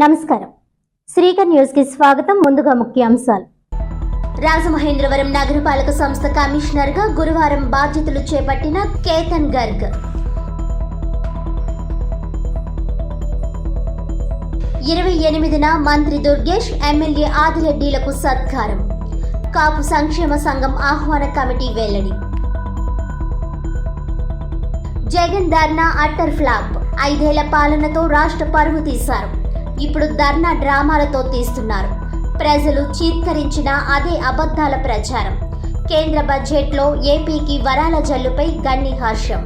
నమస్కారం. శ్రీకర్ న్యూస్ కి స్వాగతం. ముందుగా ముఖ్యాంశాలు. రాజమహేంద్రవరం నగరపాలక సంస్థ కమిషనర్ గా గురువారం బాధ్యతలు చేపట్టిన కేతన్ గర్గ్. 28న మంత్రి దుర్గేష్, ఎమ్మెల్యే ఆదిరెడ్డిలకు సత్కారం. కాపు సంక్షేమ సంఘం ఆహ్వాన కమిటీ వెల్లడి. జగన్ ధర్నా అట్టర్ ఫ్లాప్. 5 ఏళ్ల పాలనతో రాష్ట్ర పరువు తీశారు. ఇప్పుడు ధర్నా డ్రామాలతో తీస్తున్నారు. ప్రజలు చీత్కరించిన అదే అబద్ధాల ప్రచారం. కేంద్ర బడ్జెట్లో ఏపీకి వరాల జల్లుపై గన్ని హర్షం.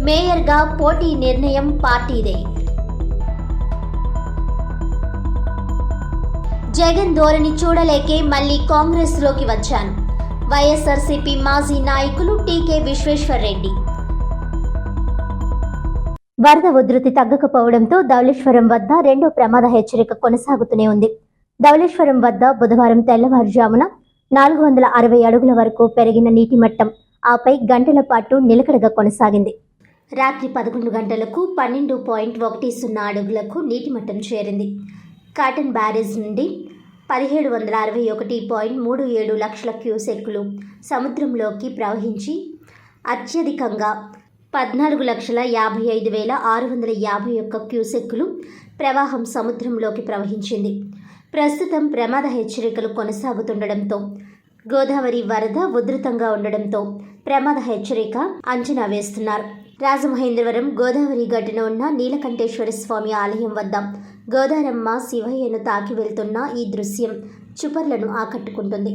మేయర్గా పోటీ నిర్ణయం పార్టీదే. జగన్ ధోరణి చూడలేకే మళ్లీ కాంగ్రెస్లోకి వచ్చాను. వైఎస్ఆర్సీపీ మాజీ నాయకులు టీకే విశ్వేశ్వర్రెడ్డి. వరద ఉధృతి తగ్గకపోవడంతో ధవళేశ్వరం వద్ద రెండో ప్రమాద హెచ్చరిక కొనసాగుతూనే ఉంది. ధవళేశ్వరం వద్ద బుధవారం తెల్లవారుజామున 460 అడుగుల వరకు పెరిగిన నీటి మట్టం ఆపై గంటల పాటు నిలకడగా కొనసాగింది. రాత్రి 11 గంటలకు 12.10 అడుగులకు నీటి మట్టం చేరింది. కాటన్ బ్యారేజ్ నుండి 1761.37 లక్షల క్యూసెక్కులు సముద్రంలోకి ప్రవహించి అత్యధికంగా 14,55,651 క్యూసెక్కులు ప్రవాహం సముద్రంలోకి ప్రవహించింది. ప్రస్తుతం ప్రమాద హెచ్చరికలు కొనసాగుతుండటంతో గోదావరి వరద ఉధృతంగా ఉండడంతో ప్రమాద హెచ్చరిక అంచనా వేస్తున్నారు. రాజమహేంద్రవరం గోదావరి గట్టున ఉన్న నీలకంఠేశ్వర స్వామి ఆలయం వద్ద గోదారమ్మ శివయ్యను తాకి వెళ్తున్న ఈ దృశ్యం చూపర్లను ఆకట్టుకుంటుంది.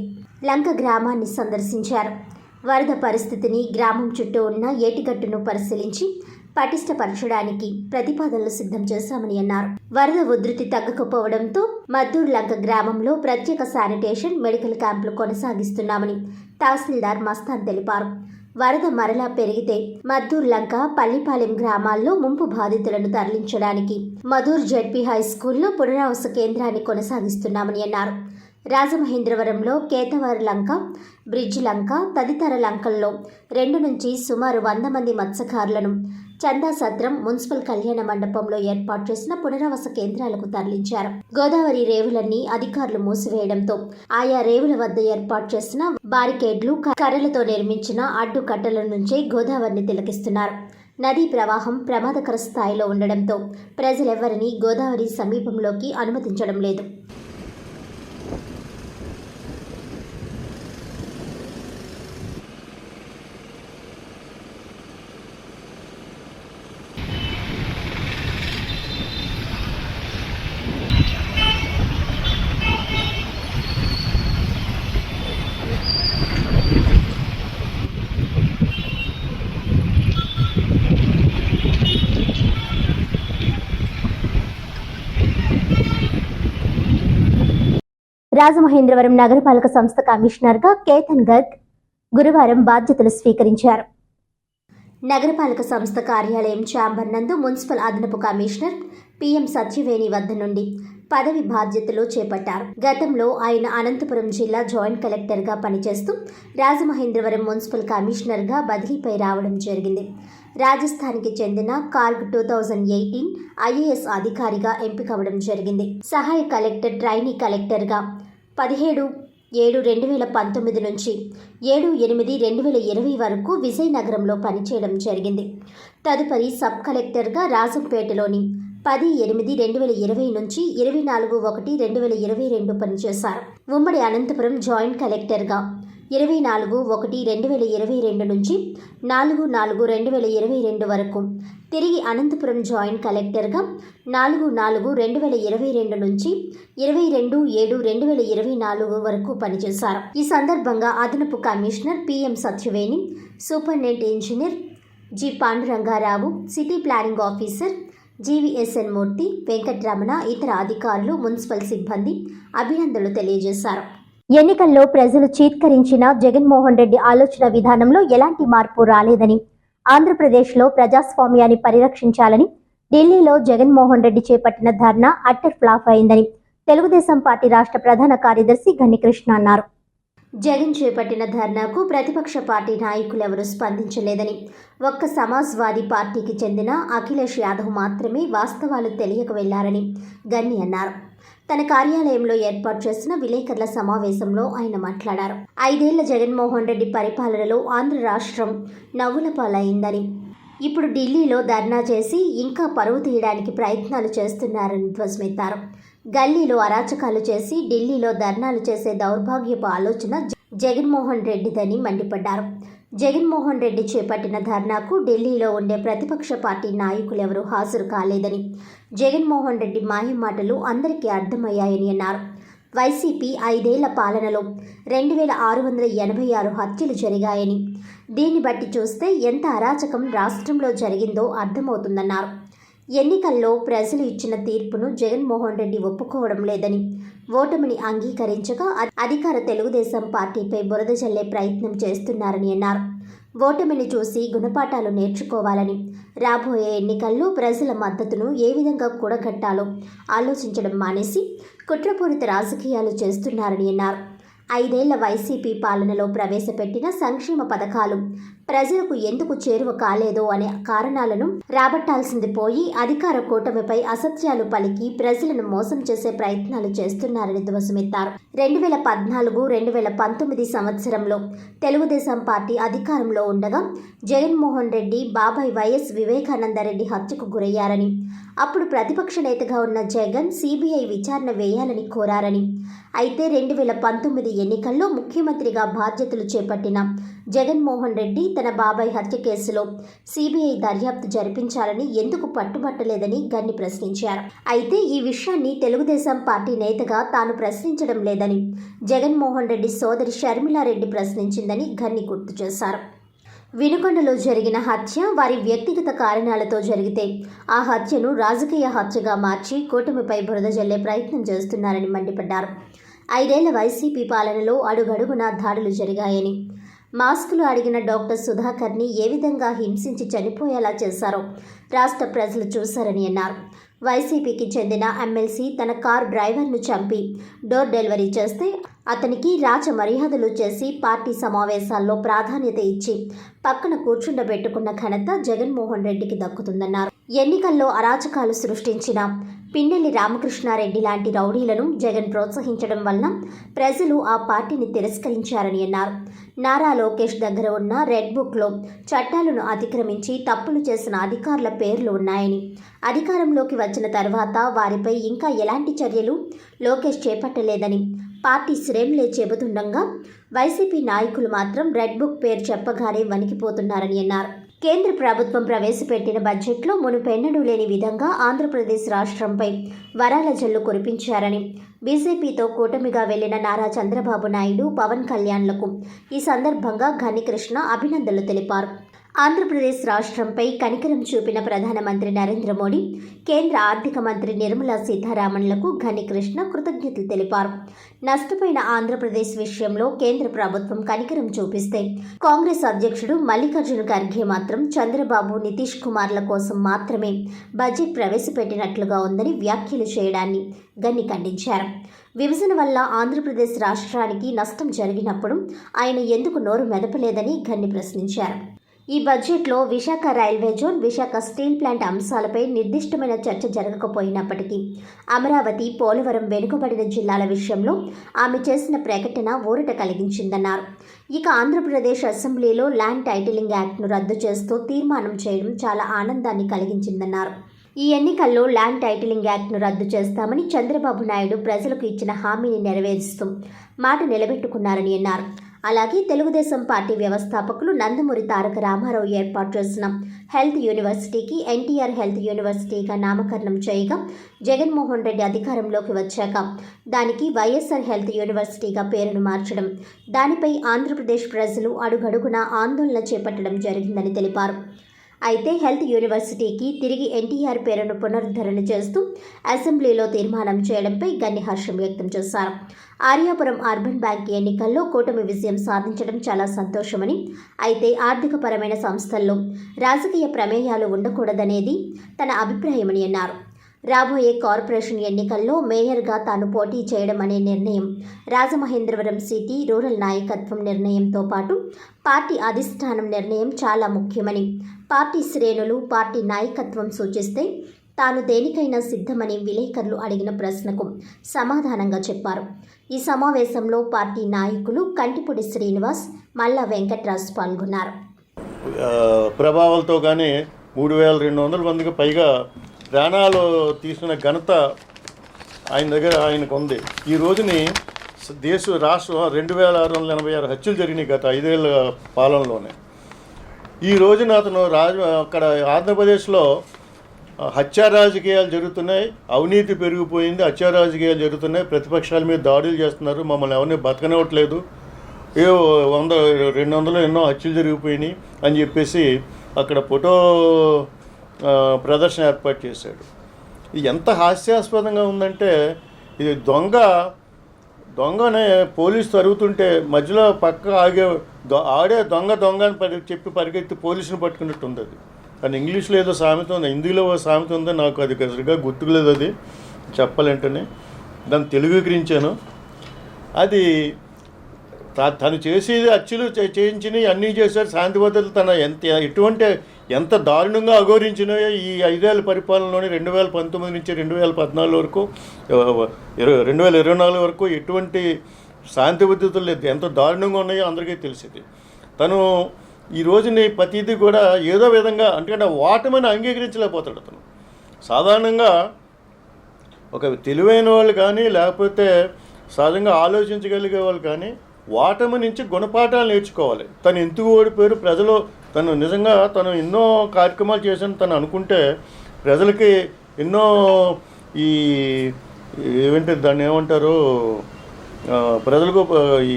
లంక గ్రామాన్ని సందర్శించారు. వరద పరిస్థితిని, గ్రామం చుట్టూ ఉన్న ఏటిగట్టును పరిశీలించి పటిష్టపరచడానికి ప్రతిపాదనలు సిద్ధం చేశామని అన్నారు. వరద ఉధృతి తగ్గకపోవడంతో మద్దూరు లంక గ్రామంలో ప్రత్యేక శానిటేషన్, మెడికల్ క్యాంపులు కొనసాగిస్తున్నామని తహసీల్దార్ మస్తాన్ తెలిపారు. వరద మరలా పెరిగితే మద్దూరు లంక, పల్లిపాలెం గ్రామాల్లో ముంపు బాధితులను తరలించడానికి మధూర్ జెడ్పీ హై స్కూల్లో పునరావాస కేంద్రాన్ని కొనసాగిస్తున్నామని అన్నారు. రాజమహేంద్రవరంలో కేతవారు లంక, బ్రిడ్జ్ లంక తదితర లంకల్లో 2 నుంచి సుమారు 100 మంది మత్స్యకారులను చందా సత్రం, మున్సిపల్ కళ్యాణ మండపంలో ఏర్పాటు చేసిన పునరావాస కేంద్రాలకు తరలించారు. గోదావరి రేవులన్నీ అధికారులు మూసివేయడంతో ఆయా రేవుల వద్ద ఏర్పాటు చేసిన బారికేడ్లు, కర్రలతో నిర్మించిన అడ్డుకట్టల నుంచే గోదావరిని తిలకిస్తున్నారు. నదీ ప్రవాహం ప్రమాదకర స్థాయిలో ఉండడంతో ప్రజలెవరినీ గోదావరి సమీపంలోకి అనుమతించడం లేదు. రాజమహేంద్రవరం నగరపాలక సంస్థ కమిషనర్గా కేతన్ గర్గ్ గురువారం బాధ్యతలు స్వీకరించారు. నగరపాలక సంస్థ కార్యాలయం ఛాంబర్ నందు మున్సిపల్ అదనపు కమిషనర్ పిఎం సత్యవేణి వద్ద నుండి పదవి బాధ్యతలు చేపట్టారు. గతంలో ఆయన అనంతపురం జిల్లా జాయింట్ కలెక్టర్గా పనిచేస్తూ రాజమహేంద్రవరం మున్సిపల్ కమిషనర్గా బదిలీపై రావడం జరిగింది. రాజస్థాన్కి చెందిన కార్గ్ 2018 ఐఏఎస్ అధికారిగా ఎంపికవడం జరిగింది. సహాయ కలెక్టర్, ట్రైనీ కలెక్టర్గా 17/7/2019 నుంచి 7/8/2020 వరకు విజయనగరంలో పనిచేయడం జరిగింది. తదుపరి సబ్ కలెక్టర్గా రాజంపేటలోని 10/8/2020 నుంచి 24/1/2022 పనిచేశారు. ఉమ్మడి అనంతపురం జాయింట్ కలెక్టర్గా 24/1/2022 నుంచి 4/4/2022 వరకు, తిరిగి అనంతపురం జాయింట్ కలెక్టర్గా 4/4/2022 నుంచి 22/7/2024 వరకు పనిచేశారు. ఈ సందర్భంగా అదనపు commissioner PM Satyaveni, superintendent engineer G Panduranga Rao, city planning officer GVSN Murthy, Venkataramana, ఇతర అధికారులు, మున్సిపల్ సిబ్బంది అభినందనలు తెలియజేశారు. ఎన్నికల్లో ప్రజలు చీత్కరించిన జగన్మోహన్ రెడ్డి ఆలోచన విధానంలో ఎలాంటి మార్పు రాలేదని, ఆంధ్రప్రదేశ్లో ప్రజాస్వామ్యాన్ని పరిరక్షించాలని ఢిల్లీలో జగన్మోహన్ రెడ్డి చేపట్టిన ధర్నా అట్టర్ ఫ్లాప్ అయిందని తెలుగుదేశం పార్టీ రాష్ట్ర ప్రధాన కార్యదర్శి గన్ని కృష్ణ అన్నారు. జగన్ చేపట్టిన ధర్నాకు ప్రతిపక్ష పార్టీ నాయకులెవరూ స్పందించలేదని, ఒక్క సమాజ్వాదీ పార్టీకి చెందిన అఖిలేష్ యాదవ్ మాత్రమే వాస్తవాలు తెలియక వెళ్లారని గన్ని అన్నారు. తన కార్యాలయంలో ఏర్పాటు చేసిన విలేకరుల సమావేశంలో ఆయన మాట్లాడారు. 5 ఏళ్ల జగన్మోహన్ రెడ్డి పరిపాలనలో ఆంధ్ర రాష్ట్రం నవ్వుల పాలైందని, ఇప్పుడు ఢిల్లీలో ధర్నా చేసి ఇంకా పరువు తీయడానికి ప్రయత్నాలు చేస్తున్నారని ధ్వజమెత్తారు. గల్లీలో అరాచకాలు చేసి ఢిల్లీలో ధర్నాలు చేసే దౌర్భాగ్యపు ఆలోచన జగన్మోహన్ రెడ్డిదని మండిపడ్డారు. జగన్మోహన్ రెడ్డి చేపట్టిన ధర్నాకు ఢిల్లీలో ఉండే ప్రతిపక్ష పార్టీ నాయకులెవరూ హాజరు కాలేదని, జగన్మోహన్ రెడ్డి మాయమాటలు అందరికీ అర్థమయ్యాయని అన్నారు. వైసీపీ 5 ఏళ్ల పాలనలో 2686 హత్యలు జరిగాయని, దీన్ని బట్టి చూస్తే ఎంత అరాచకం రాష్ట్రంలో జరిగిందో అర్థమవుతుందన్నారు. ఎన్నికల్లో ప్రజలు ఇచ్చిన తీర్పును జగన్మోహన్ రెడ్డి ఒప్పుకోవడం లేదని, ఓటమిని అంగీకరించగా అధికార తెలుగుదేశం పార్టీపై బురద జల్లే ప్రయత్నం చేస్తున్నారని అన్నారు. ఓటమిని చూసి గుణపాఠాలు నేర్చుకోవాలని, రాబోయే ఎన్నికల్లో ప్రజల మద్దతును ఏ విధంగా కూడగట్టాలో ఆలోచించడం మానేసి కుట్రపూరిత రాజకీయాలు చేస్తున్నారని అన్నారు. 5 ఏళ్ల వైసీపీ పాలనలో ప్రవేశపెట్టిన సంక్షేమ పథకాలు ప్రజలకు ఎందుకు చేరువ కాలేదో అనే కారణాలను రాబట్టాల్సింది పోయి అధికార కూటమిపై అసత్యాలు పలికి ప్రజలను మోసం చేసే ప్రయత్నాలు చేస్తున్నారని ధ్వజమెత్తారు. 2014-2019 సంవత్సరంలో తెలుగుదేశం పార్టీ అధికారంలో ఉండగా జగన్మోహన్ రెడ్డి బాబాయ్ వైఎస్ వివేకానందరెడ్డి హత్యకు గురయ్యారని, అప్పుడు ప్రతిపక్ష నేతగా ఉన్న జగన్ సిబిఐ విచారణ వేయాలని కోరారని, అయితే 2019 ఎన్నికల్లో ముఖ్యమంత్రిగా బాధ్యతలు చేపట్టిన జగన్మోహన్ రెడ్డి తన బాబాయ్ హత్య కేసులో సిబిఐ దర్యాప్తు జరిపించాలని ఎందుకు పట్టుబట్టలేదని గన్ని ప్రశ్నించారు. అయితే ఈ విషయాన్ని తెలుగుదేశం పార్టీ నేతగా తాను ప్రశ్నించడం లేదని జగన్మోహన్ రెడ్డి సోదరి షర్మిలారెడ్డి ప్రశ్నించిందని గన్ని గుర్తు చేశారు. వినుకొండలో జరిగిన హత్య వారి వ్యక్తిగత కారణాలతో జరిగితే ఆ హత్యను రాజకీయ హత్యగా మార్చి కూటమిపై బురద జల్లే ప్రయత్నం చేస్తున్నారని మండిపడ్డారు. 5 ఏళ్ల వైసీపీ పాలనలో అడుగడుగునా దాడులు జరిగాయని, మాస్కులు అడిగిన డాక్టర్ సుధాకర్ని ఏ విధంగా హింసించి చనిపోయేలా చేశారో రాష్ట్ర ప్రజలు చూశారని అన్నారు. వైసీపీకి చెందిన ఎమ్మెల్సీ తన కారు డ్రైవర్ను చంపి డోర్ డెలివరీ చేస్తే అతనికి రాచ మర్యాదలు చేసి పార్టీ సమావేశాల్లో ప్రాధాన్యత ఇచ్చి పక్కన కూర్చుండబెట్టుకున్న ఘనత జగన్మోహన్ రెడ్డికి దక్కుతుందన్నారు. ఎన్నికల్లో అరాచకాలు సృష్టించిన పిన్నెల్లి రామకృష్ణారెడ్డి లాంటి రౌడీలను జగన్ ప్రోత్సహించడం వలన ప్రజలు ఆ పార్టీని తిరస్కరించారని అన్నారు. నారా లోకేష్ దగ్గర ఉన్న రెడ్ బుక్లో చట్టాలను అతిక్రమించి తప్పులు చేసిన అధికారుల పేర్లు ఉన్నాయని, అధికారంలోకి వచ్చిన తర్వాత వారిపై ఇంకా ఎలాంటి చర్యలు లోకేష్ చేపట్టలేదని పార్టీ శ్రేణులే చెబుతుండగా వైసీపీ నాయకులు మాత్రం రెడ్ బుక్ పేరు చెప్పగానే వణికిపోతున్నారని అన్నారు. కేంద్ర ప్రభుత్వం ప్రవేశపెట్టిన బడ్జెట్లో మునుపెన్నడూ లేని విధంగా ఆంధ్రప్రదేశ్ రాష్ట్రంపై వరాల జల్లు కురిపించారని, బీజేపీతో కూటమిగా వెళ్లిన నారా చంద్రబాబు నాయుడు, పవన్ కళ్యాణ్లకు ఈ సందర్భంగా ఘనికృష్ణ అభినందనలు తెలిపారు. ఆంధ్రప్రదేశ్ రాష్ట్రంపై కనికరం చూపిన ప్రధానమంత్రి నరేంద్ర మోడీ, కేంద్ర ఆర్థిక మంత్రి నిర్మలా సీతారామన్లకు ఘనికృష్ణ కృతజ్ఞతలు తెలిపారు. నష్టపోయిన ఆంధ్రప్రదేశ్ విషయంలో కేంద్ర ప్రభుత్వం కనికరం చూపిస్తే కాంగ్రెస్ అధ్యక్షుడు మల్లికార్జున ఖర్గే మాత్రం చంద్రబాబు, నితీష్ కుమార్ల కోసం మాత్రమే బడ్జెట్ ప్రవేశపెట్టినట్లుగా ఉందని వ్యాఖ్యలు చేయడాన్ని గన్ని ఖండించారు. విభజన వల్ల ఆంధ్రప్రదేశ్ రాష్ట్రానికి నష్టం జరిగినప్పుడు ఆయన ఎందుకు నోరు మెదపలేదని గన్ని ప్రశ్నించారు. ఈ బడ్జెట్లో Visakha railway zone, Visakha steel plant అంశాలపై నిర్దిష్టమైన చర్చ జరగకపోయినప్పటికీ అమరావతి, పోలవరం వెనుకబడిన జిల్లాల విషయంలో ఆమె చేసిన ప్రకటన ఊరట కలిగించిందన్నారు. ఇక ఆంధ్రప్రదేశ్ అసెంబ్లీలో ల్యాండ్ టైటిలింగ్ యాక్ట్ను రద్దు చేస్తూ తీర్మానం చేయడం చాలా ఆనందాన్ని కలిగించిందన్నారు. ఈ ఎన్నికల్లో ల్యాండ్ టైటిలింగ్ యాక్ట్ను రద్దు చేస్తామని చంద్రబాబు నాయుడు ప్రజలకు ఇచ్చిన హామీని నెరవేరుస్తూ మాట నిలబెట్టుకున్నారని అన్నారు. అలాగే తెలుగుదేశం పార్టీ వ్యవస్థాపకులు నందమూరి తారక రామారావు ఏర్పాటు చేసిన హెల్త్ యూనివర్సిటీకి ఎన్టీఆర్ హెల్త్ యూనివర్సిటీగా నామకరణం చేయగా జగన్మోహన్ రెడ్డి అధికారంలోకి వచ్చాక దానికి వైఎస్ఆర్ హెల్త్ యూనివర్సిటీగా పేరును మార్చడం, దానిపై ఆంధ్రప్రదేశ్ ప్రజలు అడుగడుగునా ఆందోళన చేపట్టడం జరిగిందని తెలిపారు. అయితే హెల్త్ యూనివర్సిటీకి తిరిగి ఎన్టీఆర్ పేరును పునరుద్ధరణ చేస్తూ అసెంబ్లీలో తీర్మానం చేయడంపై గన్ని హర్షం వ్యక్తం చేశారు. ఆర్యాపురం అర్బన్ బ్యాంక్ ఎన్నికల్లో కూటమి విజయం సాధించడం చాలా సంతోషమని, అయితే ఆర్థికపరమైన సంస్థల్లో రాజకీయ ప్రమేయాలు ఉండకూడదనేది తన అభిప్రాయమని అన్నారు. రాబోయే కార్పొరేషన్ ఎన్నికల్లో మేయర్గా తాను పోటీ చేయడం అనే నిర్ణయం రాజమహేంద్రవరం సిటీ రూరల్ నాయకత్వం నిర్ణయంతో పాటు పార్టీ అధిష్టానం నిర్ణయం చాలా ముఖ్యమని, పార్టీ శ్రేణులు పార్టీ నాయకత్వం సూచిస్తే తాను దేనికైనా సిద్ధమని విలేకరులు అడిగిన ప్రశ్నకు సమాధానంగా చెప్పారు. ఈ సమావేశంలో పార్టీ నాయకులు కంటిపొడి శ్రీనివాస్, మల్లా వెంకట్రాజు పాల్గొన్నారు. ప్రభావాలతో కానీ 3200 మందికి పైగా ప్రాణాలు తీసుకున్న ఘనత ఆయనకు ఉంది. ఈ రోజుని రాష్ట్రం 2686 హత్యలు జరిగినాయి గత 5 ఏళ్ళ పాలనలోనే. ఈ రోజున అతను అక్కడ ఆంధ్రప్రదేశ్లో హత్యా రాజకీయాలు జరుగుతున్నాయి, అవినీతి పెరిగిపోయింది, హత్యా రాజకీయాలు జరుగుతున్నాయి, ప్రతిపక్షాల మీద దాడులు చేస్తున్నారు, మమ్మల్ని ఎవరిని బతకనివ్వట్లేదు, 100-200 ఎన్నో హత్యలు జరిగిపోయినాయి అని చెప్పేసి అక్కడ ఫోటో ప్రదర్శన ఏర్పాటు చేశాడు. ఇది ఎంత హాస్యాస్పదంగా ఉందంటే, ఇది దొంగనే పోలీసు తరుగుతుంటే మధ్యలో పక్క ఆడే దొంగ అని చెప్పి పరిగెత్తి పోలీసుని పట్టుకున్నట్టు ఉంది. అది కానీ ఇంగ్లీష్లో ఏదో సామెత ఉంది, హిందీలో సామెత ఉందో నాకు అది సరిగ్గా గుర్తుకులేదు. అది చెప్పాలంటేనే దాన్ని తెలుగుకరించాను. అది తను చేసేది హత్యలు చేయించినవి అన్నీ చేశారు. శాంతి భద్రతలు తన ఎంత దారుణంగా అఘోరించినాయో ఈ 5 ఏళ్ళ పరిపాలనలోనే 2019 నుంచి 2014 వరకు 2024 వరకు ఎటువంటి శాంతి భద్రతలు లేదు, ఎంత దారుణంగా ఉన్నాయో అందరికీ తెలిసింది. తను ఈ రోజుని ప్రతిదీ కూడా ఏదో విధంగా అంటే ఓటమిని అంగీకరించలేకపోతాడు. అతను సాధారణంగా ఒక తెలివైన వాళ్ళు కానీ లేకపోతే సహజంగా ఆలోచించగలిగే వాళ్ళు కానీ ఓటమి నుంచి గుణపాఠాలు నేర్చుకోవాలి. తను ఎందుకు ఓడిపోయారు, ప్రజలు తను ఎన్నో కార్యక్రమాలు చేశాను తను అనుకుంటే ప్రజలకి ఎన్నో దాన్ని ఏమంటారు, ప్రజలకు ఈ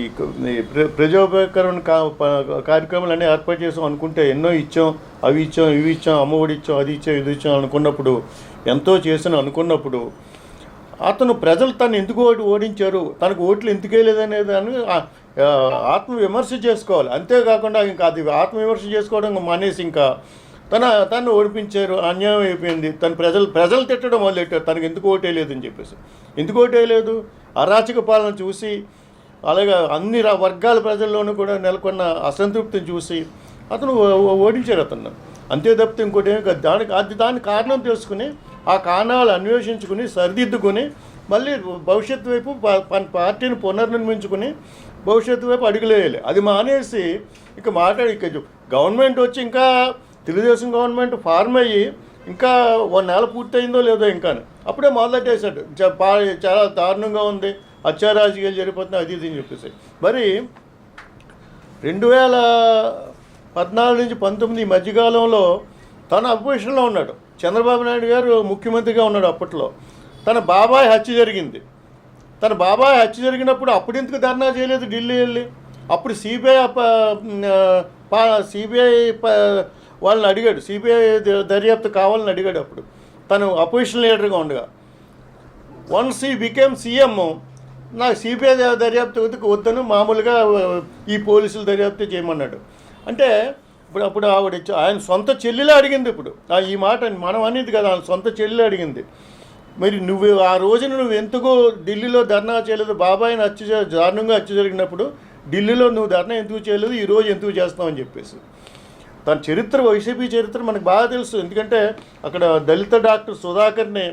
ప్రజోపకరణ కార్యక్రమాలు అన్నీ ఏర్పాటు చేసాం అనుకుంటే ఎన్నో ఇచ్చాం, అవి ఇచ్చాం, ఇవి ఇచ్చాం, అమ్మఒడి ఇచ్చాం, అది ఇచ్చాం, ఇది ఇచ్చాం అనుకున్నప్పుడు, ఎంతో చేసాను అనుకున్నప్పుడు అతను ప్రజలు తను ఎందుకు ఓడించారు, తనకు ఓట్లు ఎందుకు వేయలేదనే దాన్ని ఆత్మవిమర్శ చేసుకోవాలి. అంతేకాకుండా ఇంకా అది ఆత్మవిమర్శ చేసుకోవడం మానేసి ఇంకా తను ఓడిపించారు, అన్యాయం అయిపోయింది, ప్రజలు తిట్టడం మొదలెట్టారు, తనకు ఎందుకు ఓటేయలేదు అని చెప్పేసి. ఎందుకు ఓటేయలేదు, అరాచక పాలన చూసి, అలాగే అన్ని వర్గాల ప్రజల్లోనూ కూడా నెలకొన్న అసంతృప్తిని చూసి అతను ఓడించారు అతను. అంతే తప్పితే ఇంకోటి దానికి కారణం తెలుసుకుని ఆ కారణాలు అన్వేషించుకుని సరిదిద్దుకుని మళ్ళీ భవిష్యత్తు వైపు పార్టీని పునర్నిర్మించుకుని భవిష్యత్తు వైపు అడుగులేయాలి. అది మానేసి ఇక గవర్నమెంట్ వచ్చి ఇంకా తెలుగుదేశం గవర్నమెంట్ ఫార్మ్ అయ్యి ఇంకా 1 నెల పూర్తయిందో లేదో ఇంకా అప్పుడే మొదలెట్టేశాడు. చాలా దారుణంగా ఉంది, హత్యా రాజకీయాలు జరిగిపోతున్నాయి, అది ఇది అని చెప్పేసి. మరి 2014 నుంచి 2019 ఈ మధ్యకాలంలో తన అపోజిషన్లో ఉన్నాడు. చంద్రబాబు నాయుడు గారు ముఖ్యమంత్రిగా ఉన్నాడు. అప్పట్లో తన బాబాయ్ హత్య జరిగింది. తన బాబాయ్ హత్య జరిగినప్పుడు అప్పుడు ఎందుకు ధర్నా చేయలేదు ఢిల్లీ వెళ్ళి? అప్పుడు సిబిఐ వాళ్ళని అడిగాడు, సిబిఐ దర్యాప్తు కావాలని అడిగాడు. అప్పుడు తను అపోజిషన్ లీడర్గా ఉండగా వన్స్ ఈ బికేమ్ సీఎం, నాకు సిబిఐ దర్యాప్తు వద్దను, మామూలుగా ఈ పోలీసులు దర్యాప్తు చేయమన్నాడు. అంటే అప్పుడు ఆయన సొంత చెల్లెలే అడిగింది. ఇప్పుడు ఈ మాట మనం అనేది కదా, ఆయన సొంత చెల్లెలే అడిగింది. మరి ఆ రోజున నువ్వు ఎందుకు ఢిల్లీలో ధర్నా చేయలేదు? బాబాయిని దారుణంగా హత్య జరిగినప్పుడు ఢిల్లీలో నువ్వు ధర్నా ఎందుకు చేయలేదు, ఈరోజు ఎందుకు చేస్తున్నావు అని చెప్పేసి. తన చరిత్ర, వైసీపీ చరిత్ర మనకు బాగా తెలుసు. ఎందుకంటే అక్కడ దళిత డాక్టర్ సుధాకర్ని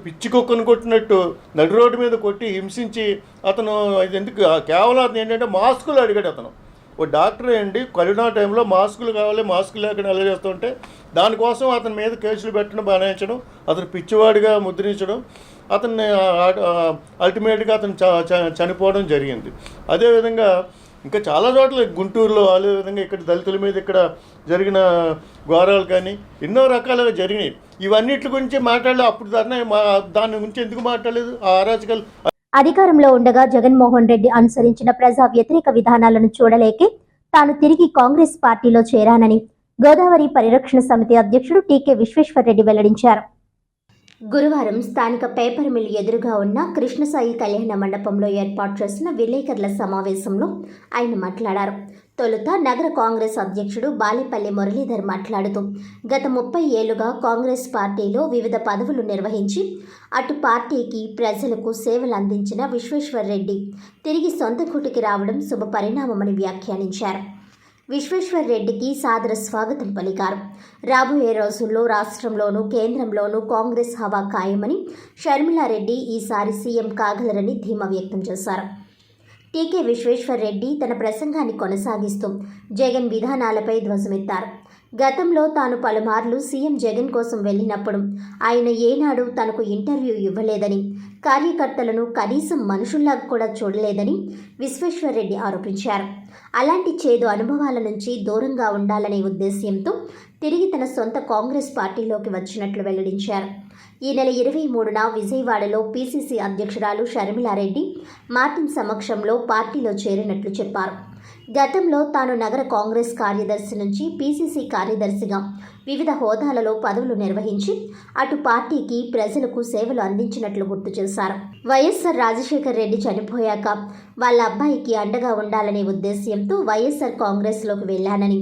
పిచ్చి కుక్కను కొట్టినట్టు నడి రోడ్డు మీద కొట్టి హింసించి అతను ఎందుకు కేవలం అతను ఏంటంటే మాస్కులు అడిగాడు. అతను ఓ డాక్టర్ ఏంటి, కరోనా టైంలో మాస్కులు కావాలి, మాస్కులు లేకుండా ఎలా చేస్తుంటే దానికోసం అతని మీద కేసులు పెట్టడం, బనాయించడం, అతను పిచ్చివాడిగా ముద్రించడం, అతన్ని అల్టిమేట్గా అతను చనిపోవడం జరిగింది. అదేవిధంగా ఇంకా చాలా చోట్ల గుంటూరులో, అదేవిధంగా ఇక్కడ దళితుల మీద ఇక్కడ జరిగిన ఘోరాలు కానీ ఎన్నో రకాలుగా జరిగినాయి. ఇవన్నిటి గురించి మాట్లాడలేదు. అప్పుడు దాని గురించి ఎందుకు మాట్లాడలేదు? ఆ అరాచకాలు అధికారంలో ఉండగా జగన్మోహన్ రెడ్డి అనుసరించిన ప్రజా వ్యతిరేక విధానాలను చూడలేకే తాను తిరిగి కాంగ్రెస్ పార్టీలో చేరానని గోదావరి పరిరక్షణ సమితి అధ్యక్షుడు టీకే విశ్వేశ్వర్ రెడ్డి వెల్లడించారు. గురువారం స్థానిక పేపర్ మిల్ ఎదురుగా ఉన్న కృష్ణసాయి కళ్యాణ మండపంలో ఏర్పాటు చేసిన విలేకరుల సమావేశంలో ఆయన మాట్లాడారు. తొలుత నగర కాంగ్రెస్ అధ్యక్షుడు బాలేపల్లి మురళీధర్ మాట్లాడుతూ గత 30 ఏళ్లుగా కాంగ్రెస్ పార్టీలో వివిధ పదవులు నిర్వహించి అటు పార్టీకి ప్రజలకు సేవలు అందించిన విశ్వేశ్వర్రెడ్డి తిరిగి సొంత కూటికి రావడం శుభ పరిణామమని వ్యాఖ్యానించారు. విశ్వేశ్వర్రెడ్డికి సాదర స్వాగతం పలికారు. రాబోయే రోజుల్లో రాష్ట్రంలోనూ కేంద్రంలోనూ కాంగ్రెస్ హవా ఖాయమని షర్మిలారెడ్డి ఈసారి సీఎం కాగలరని ధీమా వ్యక్తం చేశారు. టీకే విశ్వేశ్వర్రెడ్డి తన ప్రసంగాన్ని కొనసాగిస్తూ జగన్ విధానాలపై ధ్వజమెత్తారు. గతంలో తాను పలుమార్లు సీఎం జగన్ కోసం వెళ్ళినప్పుడు ఆయన ఏనాడు తనకు ఇంటర్వ్యూ ఇవ్వలేదని, కార్యకర్తలను కనీసం మనుషుల్లా కూడా చూడలేదని విశ్వేశ్వర్రెడ్డి ఆరోపించారు. అలాంటి చేదు అనుభవాల నుంచి దూరంగా ఉండాలనే ఉద్దేశ్యంతో తిరిగి తన సొంత కాంగ్రెస్ పార్టీలోకి వచ్చినట్లు వెల్లడించారు. ఈ నెల 23న విజయవాడలో పీసీసీ అధ్యక్షురాలు షర్మిలారెడ్డి మార్టిన్ సమక్షంలో పార్టీలో చేరినట్లు చెప్పారు. గతంలో తాను నగర కాంగ్రెస్ కార్యదర్శి నుంచి పీసీసీ కార్యదర్శిగా వివిధ హోదాలలో పదవులు నిర్వహించి అటు పార్టీకి ప్రజలకు సేవలు అందించినట్లు గుర్తు చేశారు. వైఎస్ఆర్ రాజశేఖర్ రెడ్డి చనిపోయాక వాళ్ళ అబ్బాయికి అండగా ఉండాలనే ఉద్దేశ్యంతో వైఎస్ఆర్ కాంగ్రెస్లోకి వెళ్లానని,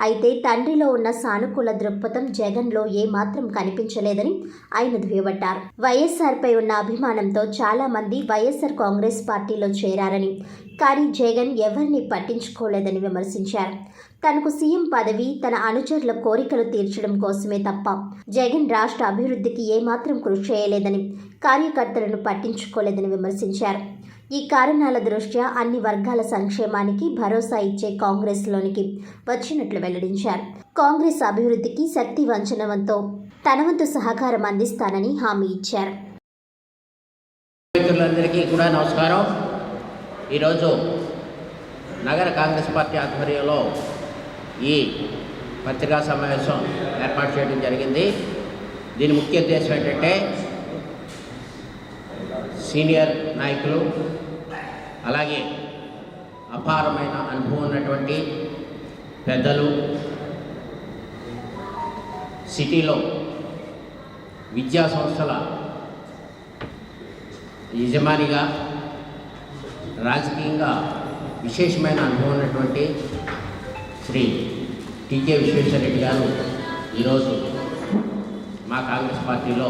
అయితే తండ్రిలో ఉన్న సానుకూల దృక్పథం జగన్లో ఏమాత్రం కనిపించలేదని ఆయన దుయ్యబట్టారు. వైఎస్ఆర్పై ఉన్న అభిమానంతో చాలా మంది వైఎస్ఆర్ కాంగ్రెస్ పార్టీలో చేరారని, కానీ జగన్ ఎవరిని పట్టించుకోలేదని విమర్శించారు. తనకు సీఎం పదవి తన అనుచరుల కోరికలు తీర్చడం కోసమే తప్ప జగన్ రాష్ట్ర అభివృద్ధికి ఏమాత్రం కృషి చేయలేదని, కార్యకర్తలను పట్టించుకోలేదని విమర్శించారు. ఈ కారణాల దృష్ట్యా అన్ని వర్గాల సంక్షేమానికి భరోసా ఇచ్చే కాంగ్రెస్లోనికి వచ్చినట్లు వెల్లడించారు. కాంగ్రెస్ అభివృద్ధికి శక్తి వంచనవంతో తన వంతు సహకారం అందిస్తానని హామీ ఇచ్చారు. మిత్రులందరికీ కూడా నమస్కారం. ఈరోజు నగర కాంగ్రెస్ పార్టీ ఆధ్వర్యంలో ఈ పత్రికా సమావేశం ఏర్పాటు చేయడం జరిగింది. దీని ముఖ్య ఉద్దేశం ఏంటంటే సీనియర్ నాయకులు, అలాగే అపారమైన అనుభవం ఉన్నటువంటి పెద్దలు, సిటీలో విద్యా సంస్థల యజమానిగా రాజకీయంగా విశేషమైన అనుభవం ఉన్నటువంటి శ్రీ టీకే విశ్వేశ్వర్రెడ్డి గారు ఈరోజు మా కాంగ్రెస్ పార్టీలో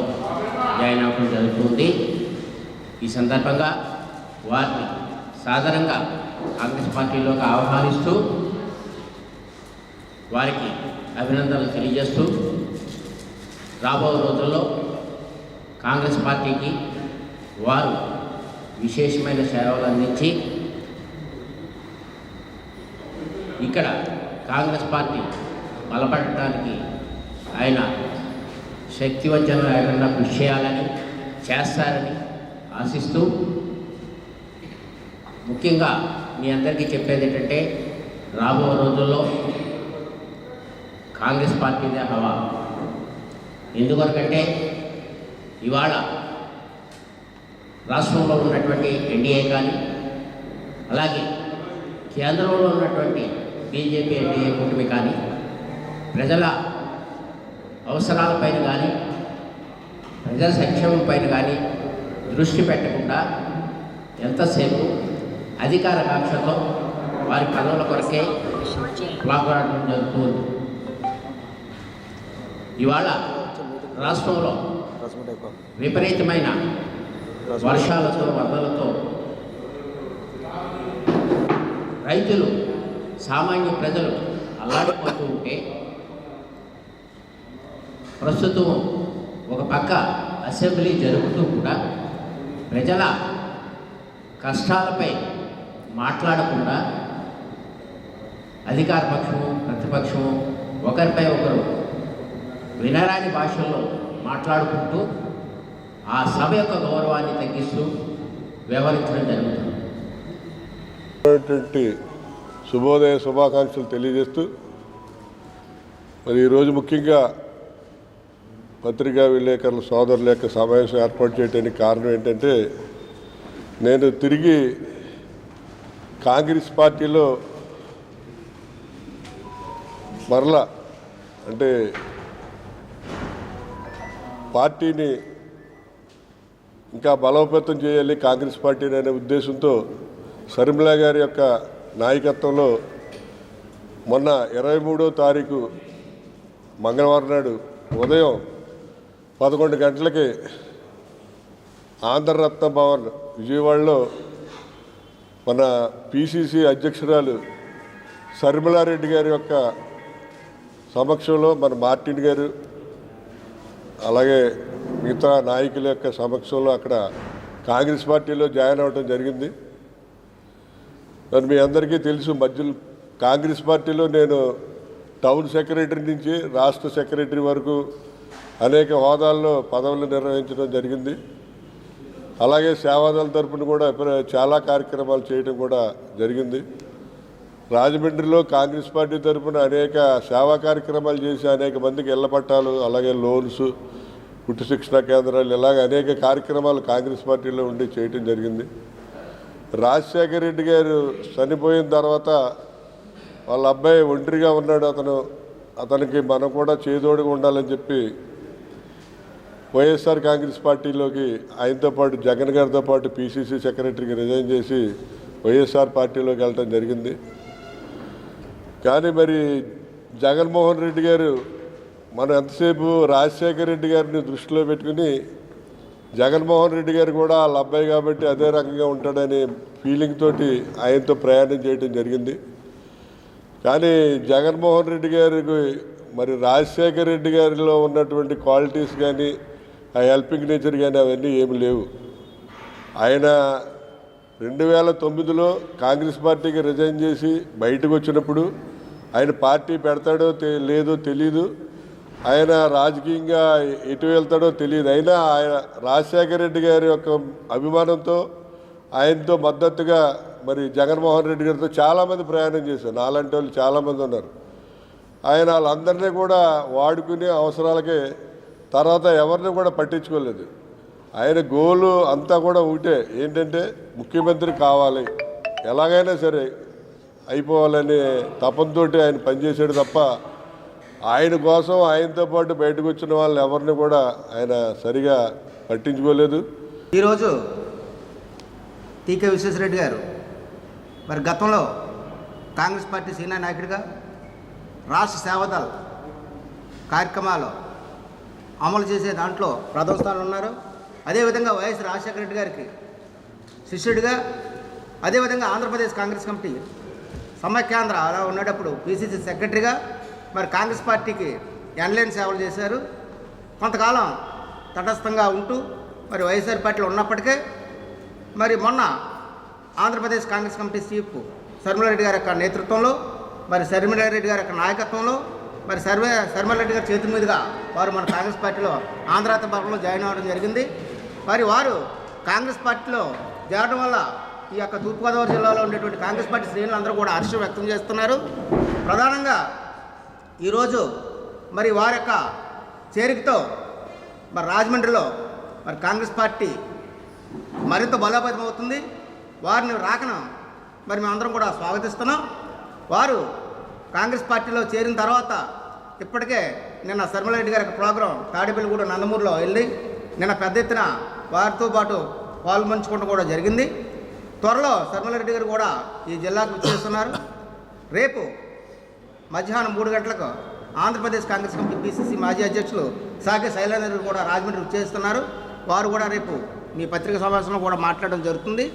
జాయిన్ అవ్వడం జరుగుతుంది. ఈ సందర్భంగా వారిని సాధారణంగా కాంగ్రెస్ పార్టీలోకి ఆహ్వానిస్తూ వారికి అభినందనలు తెలియజేస్తూ రాబో రోజుల్లో కాంగ్రెస్ పార్టీకి వారు విశేషమైన సేవలు అందించి ఇక్కడ కాంగ్రెస్ పార్టీ బలపడటానికి ఆయన శక్తివంచన లేకుండా కృషి చేయాలని, చేస్తారని ఆశిస్తూ, ముఖ్యంగా మీ అందరికీ చెప్పేది ఏంటంటే రాబో రోజుల్లో కాంగ్రెస్ పార్టీదే హవా. ఎందువరకంటే ఇవాళ రాష్ట్రంలో ఉన్నటువంటి ఎన్డీఏ కానీ, అలాగే కేంద్రంలో ఉన్నటువంటి బీజేపీ ఎన్డీఏ కూటమి కానీ ప్రజల అవసరాలపైన కానీ, ప్రజల సంక్షేమం పైన కానీ దృష్టి పెట్టకుండా ఎంతసేపు అధికార కాంక్షతో వారి పదవుల కొరకే లాభపడడం జరుగుతుంది. ఇవాళ రాష్ట్రంలో విపరీతమైన వర్షాలతో, వరదలతో రైతులు, సామాన్య ప్రజలు అల్లాడిపోతూ ఉంటే ప్రస్తుతం ఒక పక్క అసెంబ్లీ జరుగుతూ కూడా ప్రజల కష్టాలపై మాట్లాడకుండా అధికార పక్షము, ప్రతిపక్షము ఒకరిపై ఒకరు వినరాని భాషల్లో మాట్లాడుకుంటూ ఆ సభ యొక్క గౌరవాన్ని తగ్గిస్తూ వ్యవహరించడం జరుగుతుంది. శుభోదయ శుభాకాంక్షలు తెలియజేస్తూ, మరి ఈరోజు ముఖ్యంగా పత్రికా విలేకరుల సోదరుల యొక్క సమావేశం ఏర్పాటు చేయడానికి కారణం ఏంటంటే, నేను తిరిగి కాంగ్రెస్ పార్టీలో మరలా అంటే పార్టీని ఇంకా బలోపేతం చేయాలి కాంగ్రెస్ పార్టీని అనే ఉద్దేశంతో షర్మిల గారి యొక్క నాయకత్వంలో మొన్న 23వ తారీఖు మంగళవారం నాడు ఉదయం 11 గంటలకి ఆంధ్రరత్న భవన్ విజయవాడలో మన పిసిసి అధ్యక్షురాలు షర్మిలారెడ్డి గారి యొక్క సమక్షంలో మన మార్టిన్ గారు అలాగే మిగతా నాయకుల యొక్క సమక్షంలో అక్కడ కాంగ్రెస్ పార్టీలో జాయిన్ అవ్వడం జరిగింది. మరి మీ అందరికీ తెలుసు, మధ్యలో కాంగ్రెస్ పార్టీలో నేను టౌన్ సెక్రటరీ నుంచి రాష్ట్ర సెక్రటరీ వరకు అనేక హోదాల్లో పదవులు నిర్వహించడం జరిగింది. అలాగే సేవాదళ తరపున కూడా చాలా కార్యక్రమాలు చేయడం కూడా జరిగింది. రాజమండ్రిలో కాంగ్రెస్ పార్టీ తరపున అనేక సేవా కార్యక్రమాలు చేసి అనేక మందికి ఇళ్ల పట్టాలు, అలాగే లోన్స్, కుట్టు శిక్షణ కేంద్రాలు, ఇలాగ అనేక కార్యక్రమాలు కాంగ్రెస్ పార్టీలో ఉండి చేయటం జరిగింది. రాజశేఖర రెడ్డి గారు చనిపోయిన తర్వాత వాళ్ళ అబ్బాయి ఒంటరిగా ఉన్నాడు. అతనికి మనం కూడా చేదోడుగా ఉండాలని చెప్పి వైఎస్ఆర్ కాంగ్రెస్ పార్టీలోకి ఆయనతో పాటు జగన్ గారితో పాటు పిసిసి సెక్రటరీకి రిజైన్ చేసి వైఎస్ఆర్ పార్టీలోకి వెళ్ళటం జరిగింది. కానీ మరి జగన్మోహన్ రెడ్డి గారు మనం ఎంతసేపు రాజశేఖర రెడ్డి గారిని దృష్టిలో పెట్టుకుని జగన్మోహన్ రెడ్డి గారు కూడా వాళ్ళ అబ్బాయి కాబట్టి అదే రకంగా ఉంటాడనే ఫీలింగ్ తోటి ఆయనతో ప్రయాణం చేయడం జరిగింది. కానీ జగన్మోహన్ రెడ్డి గారికి మరి రాజశేఖర రెడ్డి గారిలో ఉన్నటువంటి క్వాలిటీస్ కానీ ఆ హెల్పింగ్ నేచర్ కానీ అవన్నీ ఏమి లేవు. ఆయన 2009లో కాంగ్రెస్ పార్టీకి రిజైన్ చేసి బయటకు వచ్చినప్పుడు ఆయన పార్టీ పెడతాడో లేదో తెలీదు, ఆయన రాజకీయంగా ఎటు వెళ్తాడో తెలియదు. అయినా ఆయన రాజశేఖర రెడ్డి గారి యొక్క అభిమానంతో ఆయనతో మద్దతుగా మరి జగన్మోహన్ రెడ్డి గారితో చాలామంది ప్రయాణం చేశారు. నాలాంటి వాళ్ళు చాలామంది ఉన్నారు. ఆయన వాళ్ళందరినీ కూడా వాడుకునే అవసరాలకే తర్వాత ఎవరిని కూడా పట్టించుకోలేదు. ఆయన గోలు అంతా కూడా ఒకటే, ఏంటంటే ముఖ్యమంత్రి కావాలి, ఎలాగైనా సరే అయిపోవాలనే తపంతో ఆయన పనిచేసాడు తప్ప ఆయన కోసం ఆయనతో పాటు బయటకు వచ్చిన వాళ్ళని ఎవరిని కూడా ఆయన సరిగా పట్టించుకోలేదు. ఈరోజు టీకే విశ్వేశ్వరరెడ్డి గారు మరి గతంలో కాంగ్రెస్ పార్టీ సీనియర్ నాయకుడిగా రాష్ట్ర సేవాదళ కార్యక్రమాలు అమలు చేసే దాంట్లో ప్రథమ స్థానంలో ఉన్నారు. అదేవిధంగా వైఎస్ రాజశేఖర రెడ్డి గారికి శిష్యుడిగా, అదేవిధంగా ఆంధ్రప్రదేశ్ కాంగ్రెస్ కమిటీ సమైక్యాంధ్ర అలా ఉండేటప్పుడు పిసిసి సెక్రటరీగా మరి కాంగ్రెస్ పార్టీకి ఎన్లైన్ సేవలు చేశారు. కొంతకాలం తటస్థంగా ఉంటూ మరి వైఎస్ఆర్ పార్టీలో ఉన్నప్పటికే మరి మొన్న ఆంధ్రప్రదేశ్ కాంగ్రెస్ కమిటీ చీఫ్ షర్మిలారెడ్డి గారి యొక్క నేతృత్వంలో, మరి షర్మిలారెడ్డి గారి యొక్క నాయకత్వంలో మరి షర్మిలారెడ్డి గారి చేతుల మీదుగా వారు మన కాంగ్రెస్ పార్టీలో ఆంధ్రరత్న భవన్లో జాయిన్ అవ్వడం జరిగింది. మరి వారు కాంగ్రెస్ పార్టీలో చేరడం వల్ల ఈ యొక్క తూర్పుగోదావరి జిల్లాలో ఉండేటువంటి కాంగ్రెస్ పార్టీ శ్రేణులు అందరూ కూడా హర్షం వ్యక్తం చేస్తున్నారు. ప్రధానంగా ఈరోజు మరి వారి యొక్క చేరికతో మరి రాజమండ్రిలో మరి కాంగ్రెస్ పార్టీ మరింత బలోపేతం అవుతుంది. వారిని రాకను మరి మేమందరం కూడా స్వాగతిస్తున్నాం. వారు కాంగ్రెస్ పార్టీలో చేరిన తర్వాత ఇప్పటికే నిన్న షర్మిలారెడ్డి గారి ప్రోగ్రాం తాడేపల్లిగూడ నందమూరులో వెళ్ళి నిన్న పెద్ద ఎత్తున వారితో పాటు పాల్పంచుకోవడం కూడా జరిగింది. త్వరలో షర్మిలారెడ్డి గారు కూడా ఈ జిల్లాకు వచ్చేస్తున్నారు. రేపు మధ్యాహ్నం 3 గంటలకు ఆంధ్రప్రదేశ్ కాంగ్రెస్ కమిటీ పిసిసి మాజీ అధ్యక్షులు సాకే శైలేంద్ర కూడా రాజమండ్రి వచ్చేస్తున్నారు. వారు కూడా రేపు మీ పత్రికా సమావేశంలో కూడా మాట్లాడడం జరుగుతుంది.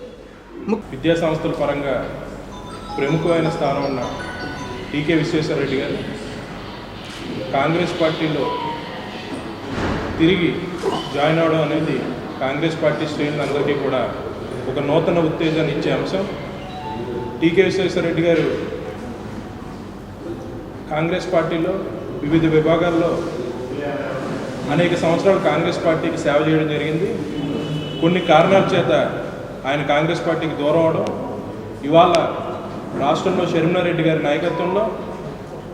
విద్యా సంస్థల పరంగా ప్రముఖమైన స్థానం ఉన్న టీకే విశ్వేశ్వరరెడ్డి గారు కాంగ్రెస్ పార్టీలో తిరిగి జాయిన్ అవడం అనేది కాంగ్రెస్ పార్టీ శ్రేణులందరికీ కూడా ఒక నూతన ఉత్తేజాన్ని ఇచ్చే అంశం. టీకే విశ్వేశ్వరరెడ్డి గారు కాంగ్రెస్ పార్టీలో వివిధ విభాగాల్లో అనేక సంవత్సరాలు కాంగ్రెస్ పార్టీకి సేవ చేయడం జరిగింది. కొన్ని కారణాల చేత ఆయన కాంగ్రెస్ పార్టీకి దూరం అవడం, ఇవాళ రాష్ట్రంలో షర్మిలారెడ్డి గారి నాయకత్వంలో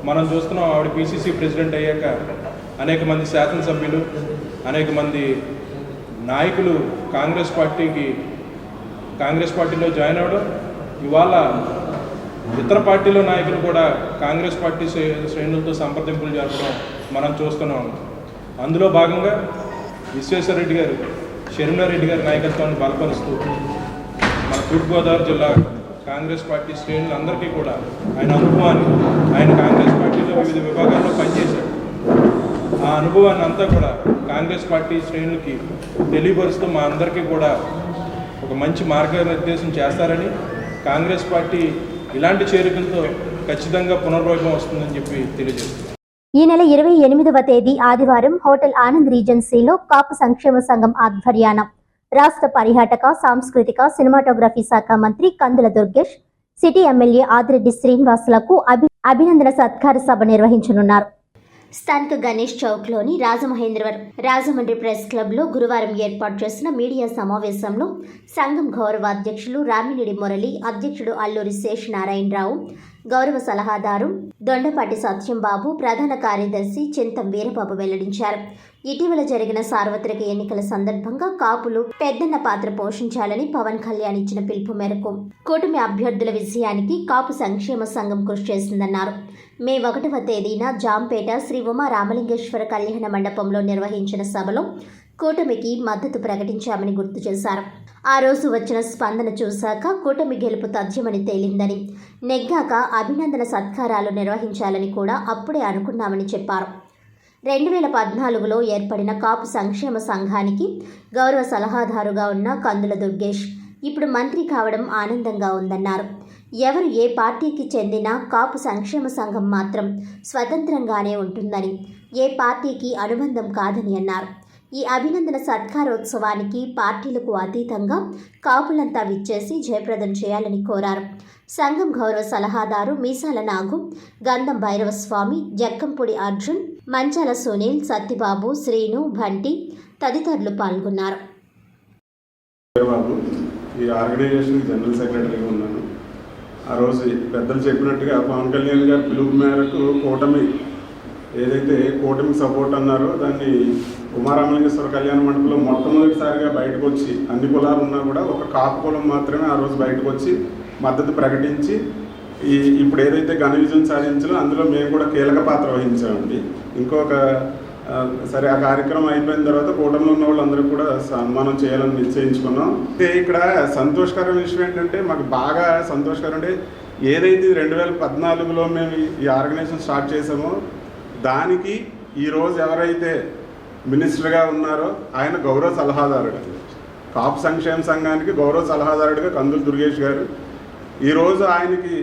మనం చూస్తున్నాం. ఆవిడ పిసిసి ప్రెసిడెంట్ అయ్యాక అనేక మంది శాసనసభ్యులు, అనేక మంది నాయకులు కాంగ్రెస్ పార్టీలో జాయిన్ అవ్వడం, ఇవాళ ఇతర పార్టీలో నాయకులు కూడా కాంగ్రెస్ పార్టీ శ్రేణులతో సంప్రదింపులు జరపడం మనం చూస్తున్నాం. అందులో భాగంగా విశ్వేశ్వరరెడ్డి గారు షర్మిలారెడ్డి గారి నాయకత్వాన్ని బలపరుస్తూ మన తూర్పుగోదావరి జిల్లా కాంగ్రెస్ పార్టీ శ్రేణులందరికీ కూడా ఆయన అనుభవాన్ని, ఆయన కాంగ్రెస్ పార్టీలో వివిధ విభాగాల్లో పనిచేశాడు, ఆ అనుభవాన్ని అంతా కూడా కాంగ్రెస్ పార్టీ శ్రేణులకి తెలియపరుస్తూ మా అందరికీ కూడా ఒక మంచి మార్గనిర్దేశం చేస్తారని, కాంగ్రెస్ పార్టీ ఇలాంటి చేరికలతో ఖచ్చితంగా పునర్వైభవం వస్తుందని చెప్పి తెలియజేస్తుంది. ఈ నెల 28వ తేదీ ఆదివారం హోటల్ ఆనంద్ రీజెన్సీలో కాపు సంక్షేమ సంఘం ఆధ్వర్యాన రాష్ట్ర పర్యాటక, సాంస్కృతిక, సినిమాటోగ్రఫీ శాఖ మంత్రి కందుల దుర్గేష్, సిటీ ఎమ్మెల్యే ఆదిరెడ్డి శ్రీనివాసులకు అభినందన సత్కార సభ నిర్వహించనున్నారు. స్థానిక గణేష్ చౌక్లోని రాజమండ్రి ప్రెస్ క్లబ్లో గురువారం ఏర్పాటు చేసిన మీడియా సమావేశంలో సంఘం గౌరవ అధ్యక్షులు రామినేడి మురళి, అధ్యక్షుడు అల్లూరి శేషనారాయణరావు, గౌరవ సలహాదారు దొండపాటి సత్యంబాబు, ప్రధాన కార్యదర్శి చింతం వీరబాబు వెల్లడించారు. ఇటీవల జరిగిన సార్వత్రిక ఎన్నికల సందర్భంగా కాపులు పెద్దన్న పాత్ర పోషించాలని పవన్ కళ్యాణ్ ఇచ్చిన పిలుపు మేరకు కూటమి అభ్యర్థుల విజయానికి కాపు సంక్షేమ సంఘం కృషి చేసిందన్నారు. మే 1వ తేదీన జాంపేట శ్రీ ఉమా రామలింగేశ్వర కళ్యాణ మండపంలో నిర్వహించిన సభలో కూటమికి మద్దతు ప్రకటించామని గుర్తు చేశారు. ఆ రోజు వచ్చిన స్పందన చూశాక కూటమి గెలుపు తథ్యమని తేలిందని, నెగ్గాక అభినందన సత్కారాలు నిర్వహించాలని కూడా అప్పుడే అనుకున్నామని చెప్పారు. 2014లో ఏర్పడిన కాపు సంక్షేమ సంఘానికి గౌరవ సలహాదారుగా ఉన్న కందుల దుర్గేష్ ఇప్పుడు మంత్రి కావడం ఆనందంగా ఉందన్నారు. ఎవరు ఏ పార్టీకి చెందినా కాపు సంక్షేమ సంఘం మాత్రం స్వతంత్రంగానే ఉంటుందని, ఏ పార్టీకి అనుబంధం కాదని అన్నారు. ఈ అభినందన సత్కారోత్సవానికి పార్టీలకు అతీతంగా కాపులంతా విచ్చేసి జయప్రదం చేయాలని కోరారు. సంఘం గౌరవ సలహాదారు మీసాల నాగు, గంధం భైరవస్వామి, జక్కంపూడి అర్జున్, మంచాల సునీల్, సత్యబాబు, శ్రీను, బంటి తదితరులు పాల్గొన్నారు. ఈ ఆర్గనైజేషన్ జనరల్ సెక్రటరీగా ఉన్నాను. ఆ రోజు పెద్దలు చెప్పినట్టుగా పవన్ కళ్యాణ్ గారి పిలుపు మేరకు కూటమి ఏదైతే కూటమి సపోర్ట్ అన్నారో దాన్ని ఉమారామలింగేశ్వర కళ్యాణ మండపంలో మొట్టమొదటిసారిగా బయటకు వచ్చి, అన్ని కులాలు ఉన్నా కూడా ఒక కాపు కులం మాత్రమే ఆ రోజు బయటకు వచ్చి మద్దతు ప్రకటించి ఇప్పుడు ఏదైతే ఘన విజయం సాధించాలో అందులో మేము కూడా కీలక పాత్ర వహించామండి. ఇంకొక సరే ఆ కార్యక్రమం అయిపోయిన తర్వాత కూటమిలో ఉన్న వాళ్ళందరూ కూడా సన్మానం చేయాలని నిశ్చయించుకున్నాం. ఇక్కడ సంతోషకరమైన విషయం ఏంటంటే, మాకు బాగా సంతోషకరం అంటే ఏదైతే 2014లో మేము ఈ ఆర్గనైజేషన్ స్టార్ట్ చేసామో దానికి ఈరోజు ఎవరైతే మినిస్టర్గా ఉన్నారో ఆయన గౌరవ సలహాదారుడు, కాపు సంక్షేమ సంఘానికి గౌరవ సలహాదారుడిగా కందుల దుర్గేష్ గారు. ఈరోజు ఆయనకి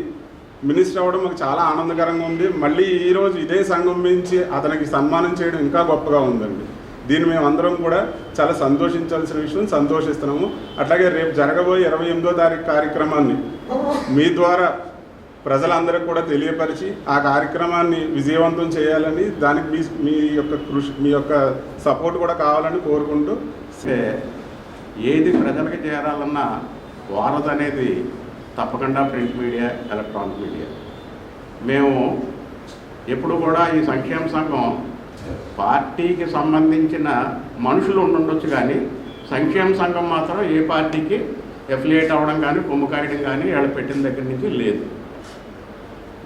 మినిస్టర్ అవ్వడం మాకు చాలా ఆనందకరంగా ఉంది. మళ్ళీ ఈరోజు ఇదే సంఘం నుంచి అతనికి సన్మానం చేయడం ఇంకా గొప్పగా ఉందండి. దీన్ని మేమందరం కూడా చాలా సంతోషించాల్సిన విషయం, సంతోషిస్తున్నాము. అట్లాగే రేపు జరగబోయే 28వ తారీఖు కార్యక్రమాన్ని మీ ద్వారా ప్రజలందరికీ కూడా తెలియపరిచి ఆ కార్యక్రమాన్ని విజయవంతం చేయాలని, దానికి మీ యొక్క కృషి, మీ యొక్క సపోర్ట్ కూడా కావాలని కోరుకుంటూ, ఏది ప్రజలకు చేరాలన్నా వారధి అనేది తప్పకుండా ప్రింట్ మీడియా, ఎలక్ట్రానిక్ మీడియా. మేము ఎప్పుడు కూడా ఈ సంక్షేమ సంఘం పార్టీకి సంబంధించిన మనుషులు ఉండొచ్చు, కానీ సంక్షేమ సంఘం మాత్రం ఏ పార్టీకి ఎఫిలియేట్ అవ్వడం కానీ కొమ్ము కాయడం కానీ వాళ్ళు పెట్టిన దగ్గర నుంచి లేదు.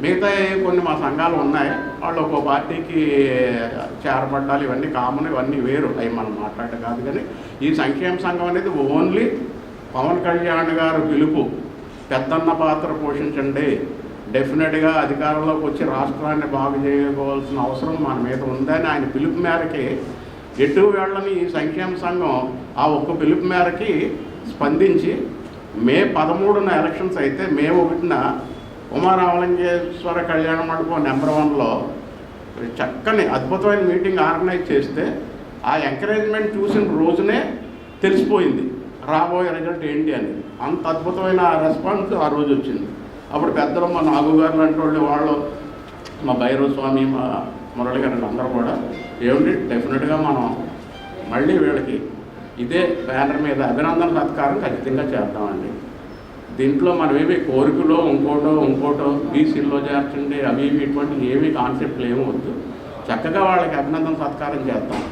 మిగతా కొన్ని మా సంఘాలు ఉన్నాయి, వాళ్ళు ఒక్కో పార్టీకి చేరబడ్డాలు, ఇవన్నీ కామన్, ఇవన్నీ వేరు, అవి మనం మాట్లాడటం కాదు. కానీ ఈ సంక్షేమ సంఘం అనేది ఓన్లీ పవన్ కళ్యాణ్ గారు పిలుపు, పెద్దన్న పాత్ర పోషించండి, డెఫినెట్గా అధికారంలోకి వచ్చి రాష్ట్రాన్ని బాగు చేయవలసిన అవసరం మన మీద ఉందని ఆయన పిలుపు మేరకి ఎటు వెళ్ళని ఈ సంక్షేమ సంఘం ఆ ఒక్క పిలుపు మేరకి స్పందించి మే 13న ఎలక్షన్స్ అయితే మే 1న ఉమారామలింగేశ్వర కళ్యాణ మండపం నెంబర్ 1లో చక్కని అద్భుతమైన మీటింగ్ ఆర్గనైజ్ చేస్తే ఆ ఎంకరేజ్మెంట్ చూసిన రోజునే తెలిసిపోయింది రాబోయే రిజల్ట్ ఏంటి అని. అంత అద్భుతమైన రెస్పాన్స్ ఆ రోజు వచ్చింది. అప్పుడు పెద్దలు మా నాగు గారు లాంటి వాళ్ళు, మా భైరవస్వామి, మా మురళి గారు అందరూ కూడా ఏమిటి డెఫినెట్గా మనం మళ్ళీ వీళ్ళకి ఇదే బ్యానర్ మీద అభినందన సత్కారం ఖచ్చితంగా చేద్దామండి. దీంట్లో మనమేమి కోరికలో ఇంకోటో బీసీల్లో చేర్చండి అవి ఇటువంటి ఏమీ కాన్సెప్ట్లు ఏమి వద్దు, చక్కగా వాళ్ళకి అభినందన సత్కారం చేద్దాం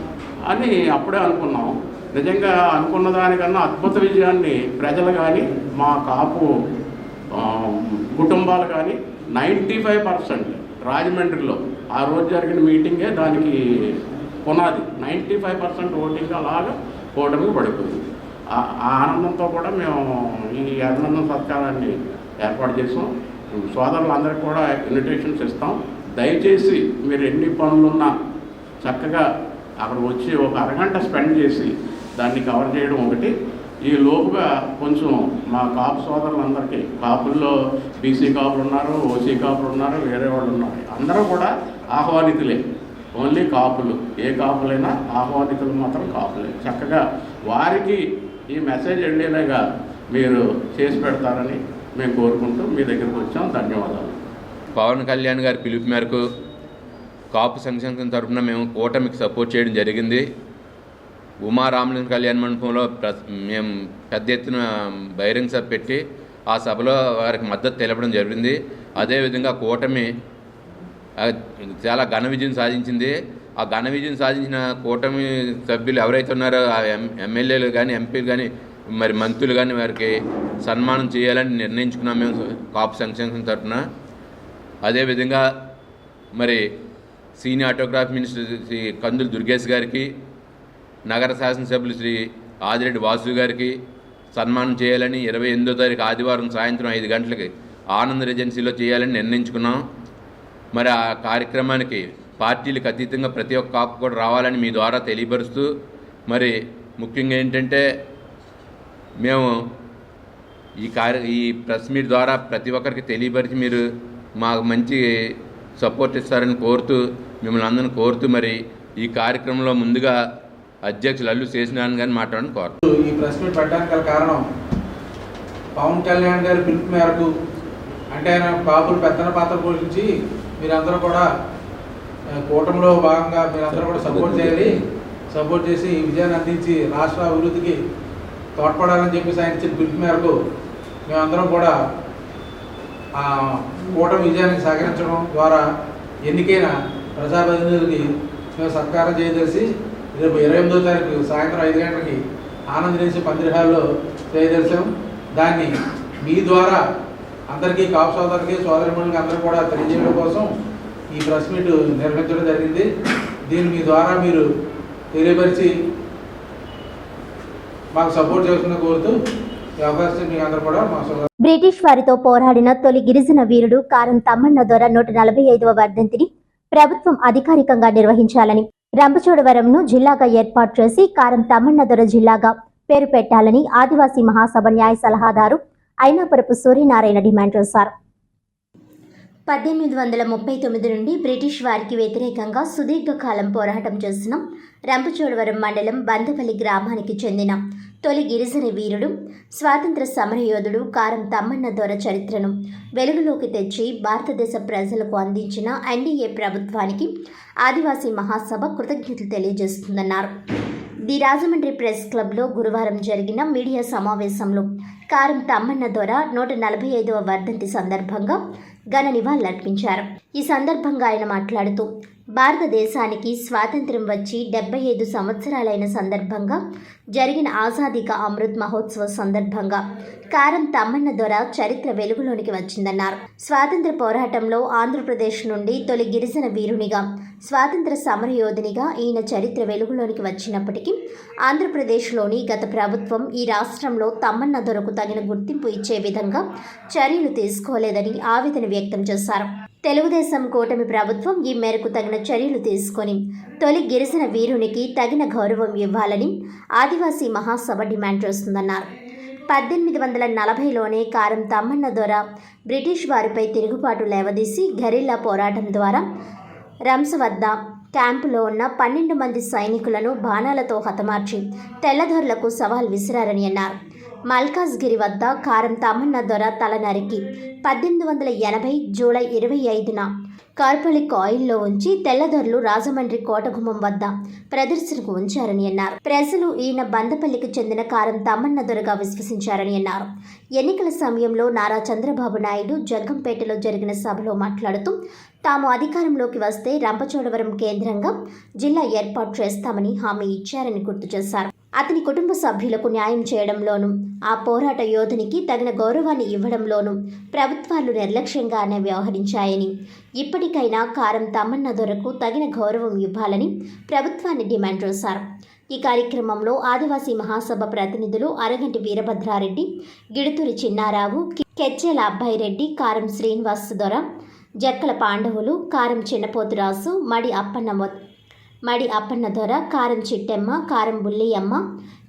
అని అప్పుడే అనుకున్నాం. నిజంగా అనుకున్న దానికన్నా అద్భుత విజయాన్ని ప్రజలు కానీ మా కాపు కుటుంబాలు కానీ 95% రాజమండ్రిలో ఆ రోజు జరిగిన మీటింగే దానికి పునాది. 95% ఓటింగ్ అలాగా కూటమికి పడిపోయింది. ఆ ఆనందంతో కూడా మేము ఈ అభినందన సత్కారాన్ని ఏర్పాటు చేసాం. సోదరులందరికీ కూడా ఇన్విటేషన్స్ ఇస్తాం. దయచేసి మీరు ఎన్ని పనులున్నా చక్కగా అక్కడ వచ్చి ఒక అరగంట స్పెండ్ చేసి దాన్ని కవర్ చేయడం ఒకటి. ఈ లోపుగా కొంచెం మా కాపు సోదరులందరికీ, కాపుల్లో బీసీ కాపులు ఉన్నారు, ఓసీ కాపులు ఉన్నారు, వేరే వాళ్ళు ఉన్నారు, అందరూ కూడా ఆహ్వానితులే. ఓన్లీ కాపులు, ఏ కాపులైనా ఆహ్వానితులు మాత్రం కాపులే. చక్కగా వారికి ఈ మెసేజ్ వెళ్ళేలాగా మీరు చేసి పెడతారని మేము కోరుకుంటూ మీ దగ్గరికి వచ్చాం. ధన్యవాదాలు. పవన్ కళ్యాణ్ గారి పిలుపు మేరకు కాపు సంక్షేమం తరఫున మేము కూటమికి సపోర్ట్ చేయడం జరిగింది. ఉమా రామలింగ కళ్యాణ మండపంలో మేము పెద్ద ఎత్తున బహిరంగ సభ పెట్టి ఆ సభలో వారికి మద్దతు తెలపడం జరిగింది. అదేవిధంగా కూటమి చాలా ఘన విజయం సాధించింది. ఆ ఘన విజయం సాధించిన కూటమి సభ్యులు ఎవరైతే ఉన్నారో ఆ ఎమ్మెల్యేలు కానీ, ఎంపీలు కానీ, మరి మంత్రులు కానీ వారికి సన్మానం చేయాలని నిర్ణయించుకున్నాం మేము కాపు సంక్షేమం తరఫున. అదేవిధంగా మరి సీనియర్ ఆటోగ్రాఫ్ మినిస్టర్ శ్రీ కందులు దుర్గేష్ గారికి, నగర శాసనసభ్యులు శ్రీ ఆదిరెడ్డి వాసు గారికి సన్మానం చేయాలని 28వ తారీఖు ఆదివారం సాయంత్రం 5 గంటలకి ఆనంద్ రెజెన్సీలో చేయాలని నిర్ణయించుకున్నాం. మరి ఆ కార్యక్రమానికి పార్టీలకు అతీతంగా ప్రతి ఒక్క కాపు కూడా రావాలని మీ ద్వారా తెలియపరుస్తూ, మరి ముఖ్యంగా ఏంటంటే మేము ఈ ప్రెస్ మీట్ ద్వారా ప్రతి ఒక్కరికి తెలియపరిచి మీరు మాకు మంచి సపోర్ట్ ఇస్తారని కోరుతూ, మిమ్మల్ని అందరిని కోరుతూ, మరి ఈ కార్యక్రమంలో ముందుగా అధ్యక్షులు అల్లు శేషనారాయణ గారిని మాట్లాడని కోరుతూ ఈ ప్రెస్ మీట్ పెట్టడానికి గల కారణం పవన్ కళ్యాణ్ గారి పిలుపు మేరకు, అంటే ఆయన కాపులు పెద్దన పాత్ర పోషించి మీరందరూ కూడా కూటమిలో భాగంగా మీరందరూ కూడా సపోర్ట్ చేసి ఈ విజయాన్ని అందించి రాష్ట్ర అభివృద్ధికి తోడ్పడాలని చెప్పేసి ఆయన ఇచ్చిన పిలుపు మేరకు మేమందరం కూడా ఆ కూటమి విజయానికి సహకరించడం ద్వారా ఎన్నికైన ప్రజాప్రతినిధులకి మేము సత్కారం చేయదలిసి రేపు 28వ తారీఖు సాయంత్రం 5 గంటలకి ఆనంద్ రెజెన్సీ పందిరి హాల్లో చేయదలిసాం. దాన్ని మీ ద్వారా అందరికీ, కాపు సోదరులకి, సోదరిమణులకి అందరూ కూడా తెలియజేయడం కోసం ఈ ప్రెస్ మీట్ నిర్వహించడం జరిగింది. దీన్ని మీ ద్వారా మీరు తెలియపరిచి మాకు సపోర్ట్ చేస్తున్న కోరుతూ ఈ అవకాశం మీకు అందరూ కూడా మా సోదరు. బ్రిటిష్ వారితో పోరాడిన తొలి గిరిజన వీరుడు కారం తమ్మన్న ద్వారా 145వ వర్ధంతిని ప్రభుత్వం అధికారికంగా నిర్వహించాలని, రంపచోడవరంను జిల్లాగా ఏర్పాటు చేసి కారం తమ్మన్న దొర జిల్లాగా పేరు పెట్టాలని ఆదివాసీ మహాసభ న్యాయ సలహాదారు అయినాపురపు సూర్యనారాయణ డిమాండ్ చేశారు. 1839 నుండి బ్రిటిష్ వారికి వ్యతిరేకంగా సుదీర్ఘకాలం పోరాటం చేసిన రంపచోడవరం మండలం బందపల్లి గ్రామానికి చెందిన తొలి గిరిజన వీరుడు, స్వాతంత్ర సమరయోధుడు కారం తమ్మన్న దొర చరిత్రను వెలుగులోకి తెచ్చి భారతదేశ ప్రజలకు అందించిన ఎన్డీఏ ప్రభుత్వానికి ఆదివాసీ మహాసభ కృతజ్ఞతలు తెలియజేస్తుందన్నారు. ది రాజమండ్రి ప్రెస్ క్లబ్లో గురువారం జరిగిన మీడియా సమావేశంలో కారం తమ్మన్న దొర 145వ వర్ధంతి సందర్భంగా ఘన నివాళులర్పించారు. ఈ సందర్భంగా ఆయన మాట్లాడుతూ, భారతదేశానికి స్వాతంత్ర్యం వచ్చి 75 సంవత్సరాలైన సందర్భంగా జరిగిన ఆజాదీ కా అమృత్ మహోత్సవ సందర్భంగా కారం తమ్మన్న దొర చరిత్ర వెలుగులోనికి వచ్చిందన్నారు. స్వాతంత్ర పోరాటంలో ఆంధ్రప్రదేశ్ నుండి తొలి గిరిజన వీరునిగా, స్వాతంత్ర సమరయోధునిగా ఈయన చరిత్ర వెలుగులోనికి వచ్చినప్పటికీ ఆంధ్రప్రదేశ్లోని గత ప్రభుత్వం ఈ రాష్ట్రంలో తమ్మన్న దొరకు తగిన గుర్తింపు ఇచ్చే విధంగా చర్యలు తీసుకోలేదని ఆవేదన వ్యక్తం చేశారు. తెలుగుదేశం కూటమి ప్రభుత్వం ఈ మేరకు తగిన చర్యలు తీసుకొని తొలి గిరిజన వీరునికి తగిన గౌరవం ఇవ్వాలని ఆదివాసీ మహాసభ డిమాండ్ చేస్తుందన్నారు. 1840లోనే కారం తమ్మన్న దొర బ్రిటిష్ వారిపై తిరుగుబాటు లేవదీసి గెరిల్లా పోరాటం ద్వారా రంస వద్ద క్యాంపులో ఉన్న 12 మంది సైనికులను బాణాలతో హతమార్చి తెల్లదొరలకు సవాల్ విసిరారని అన్నారు. మల్కాజ్గిరి వద్ద కారం తమ్మన్న దొర తల నరికి 1880 జూలై 25న కార్పొలిక్ ఆయిల్లో ఉంచి తెల్లదొరలు రాజమండ్రి కోటగుమ్మం వద్ద ప్రదర్శనకు ఉంచారని అన్నారు. ప్రజలు ఈయన బందపల్లికి చెందిన కారం తమ్మన్న దొరగా విశ్వసించారని అన్నారు. ఎన్నికల సమయంలో నారా చంద్రబాబు నాయుడు జగ్గంపేటలో జరిగిన సభలో మాట్లాడుతూ, తాము అధికారంలోకి వస్తే రంపచోడవరం కేంద్రంగా జిల్లా ఏర్పాటు చేస్తామని హామీ ఇచ్చారని గుర్తు చేశారు. అతని కుటుంబ సభ్యులకు న్యాయం చేయడంలోనూ, ఆ పోరాట యోధునికి తగిన గౌరవాన్ని ఇవ్వడంలోనూ ప్రభుత్వాలు నిర్లక్ష్యంగానే వ్యవహరించాయని, ఇప్పటికైనా కారం తమ్మన్న దొరకు తగిన గౌరవం ఇవ్వాలని ప్రభుత్వాన్ని డిమాండ్ చేశారు. ఈ కార్యక్రమంలో ఆదివాసీ మహాసభ ప్రతినిధులు అరగంటి వీరభద్రారెడ్డి, గిడుతూరి చిన్నారావు, కెచ్చెల అబ్బాయిరెడ్డి, కారం శ్రీనివాస్ దొర, జక్కల పాండవులు, కారం చిన్నపోతురాసు, మడి అప్పన్న దొర, కారం చిట్టెమ్మ, కారం బుల్లియమ్మ,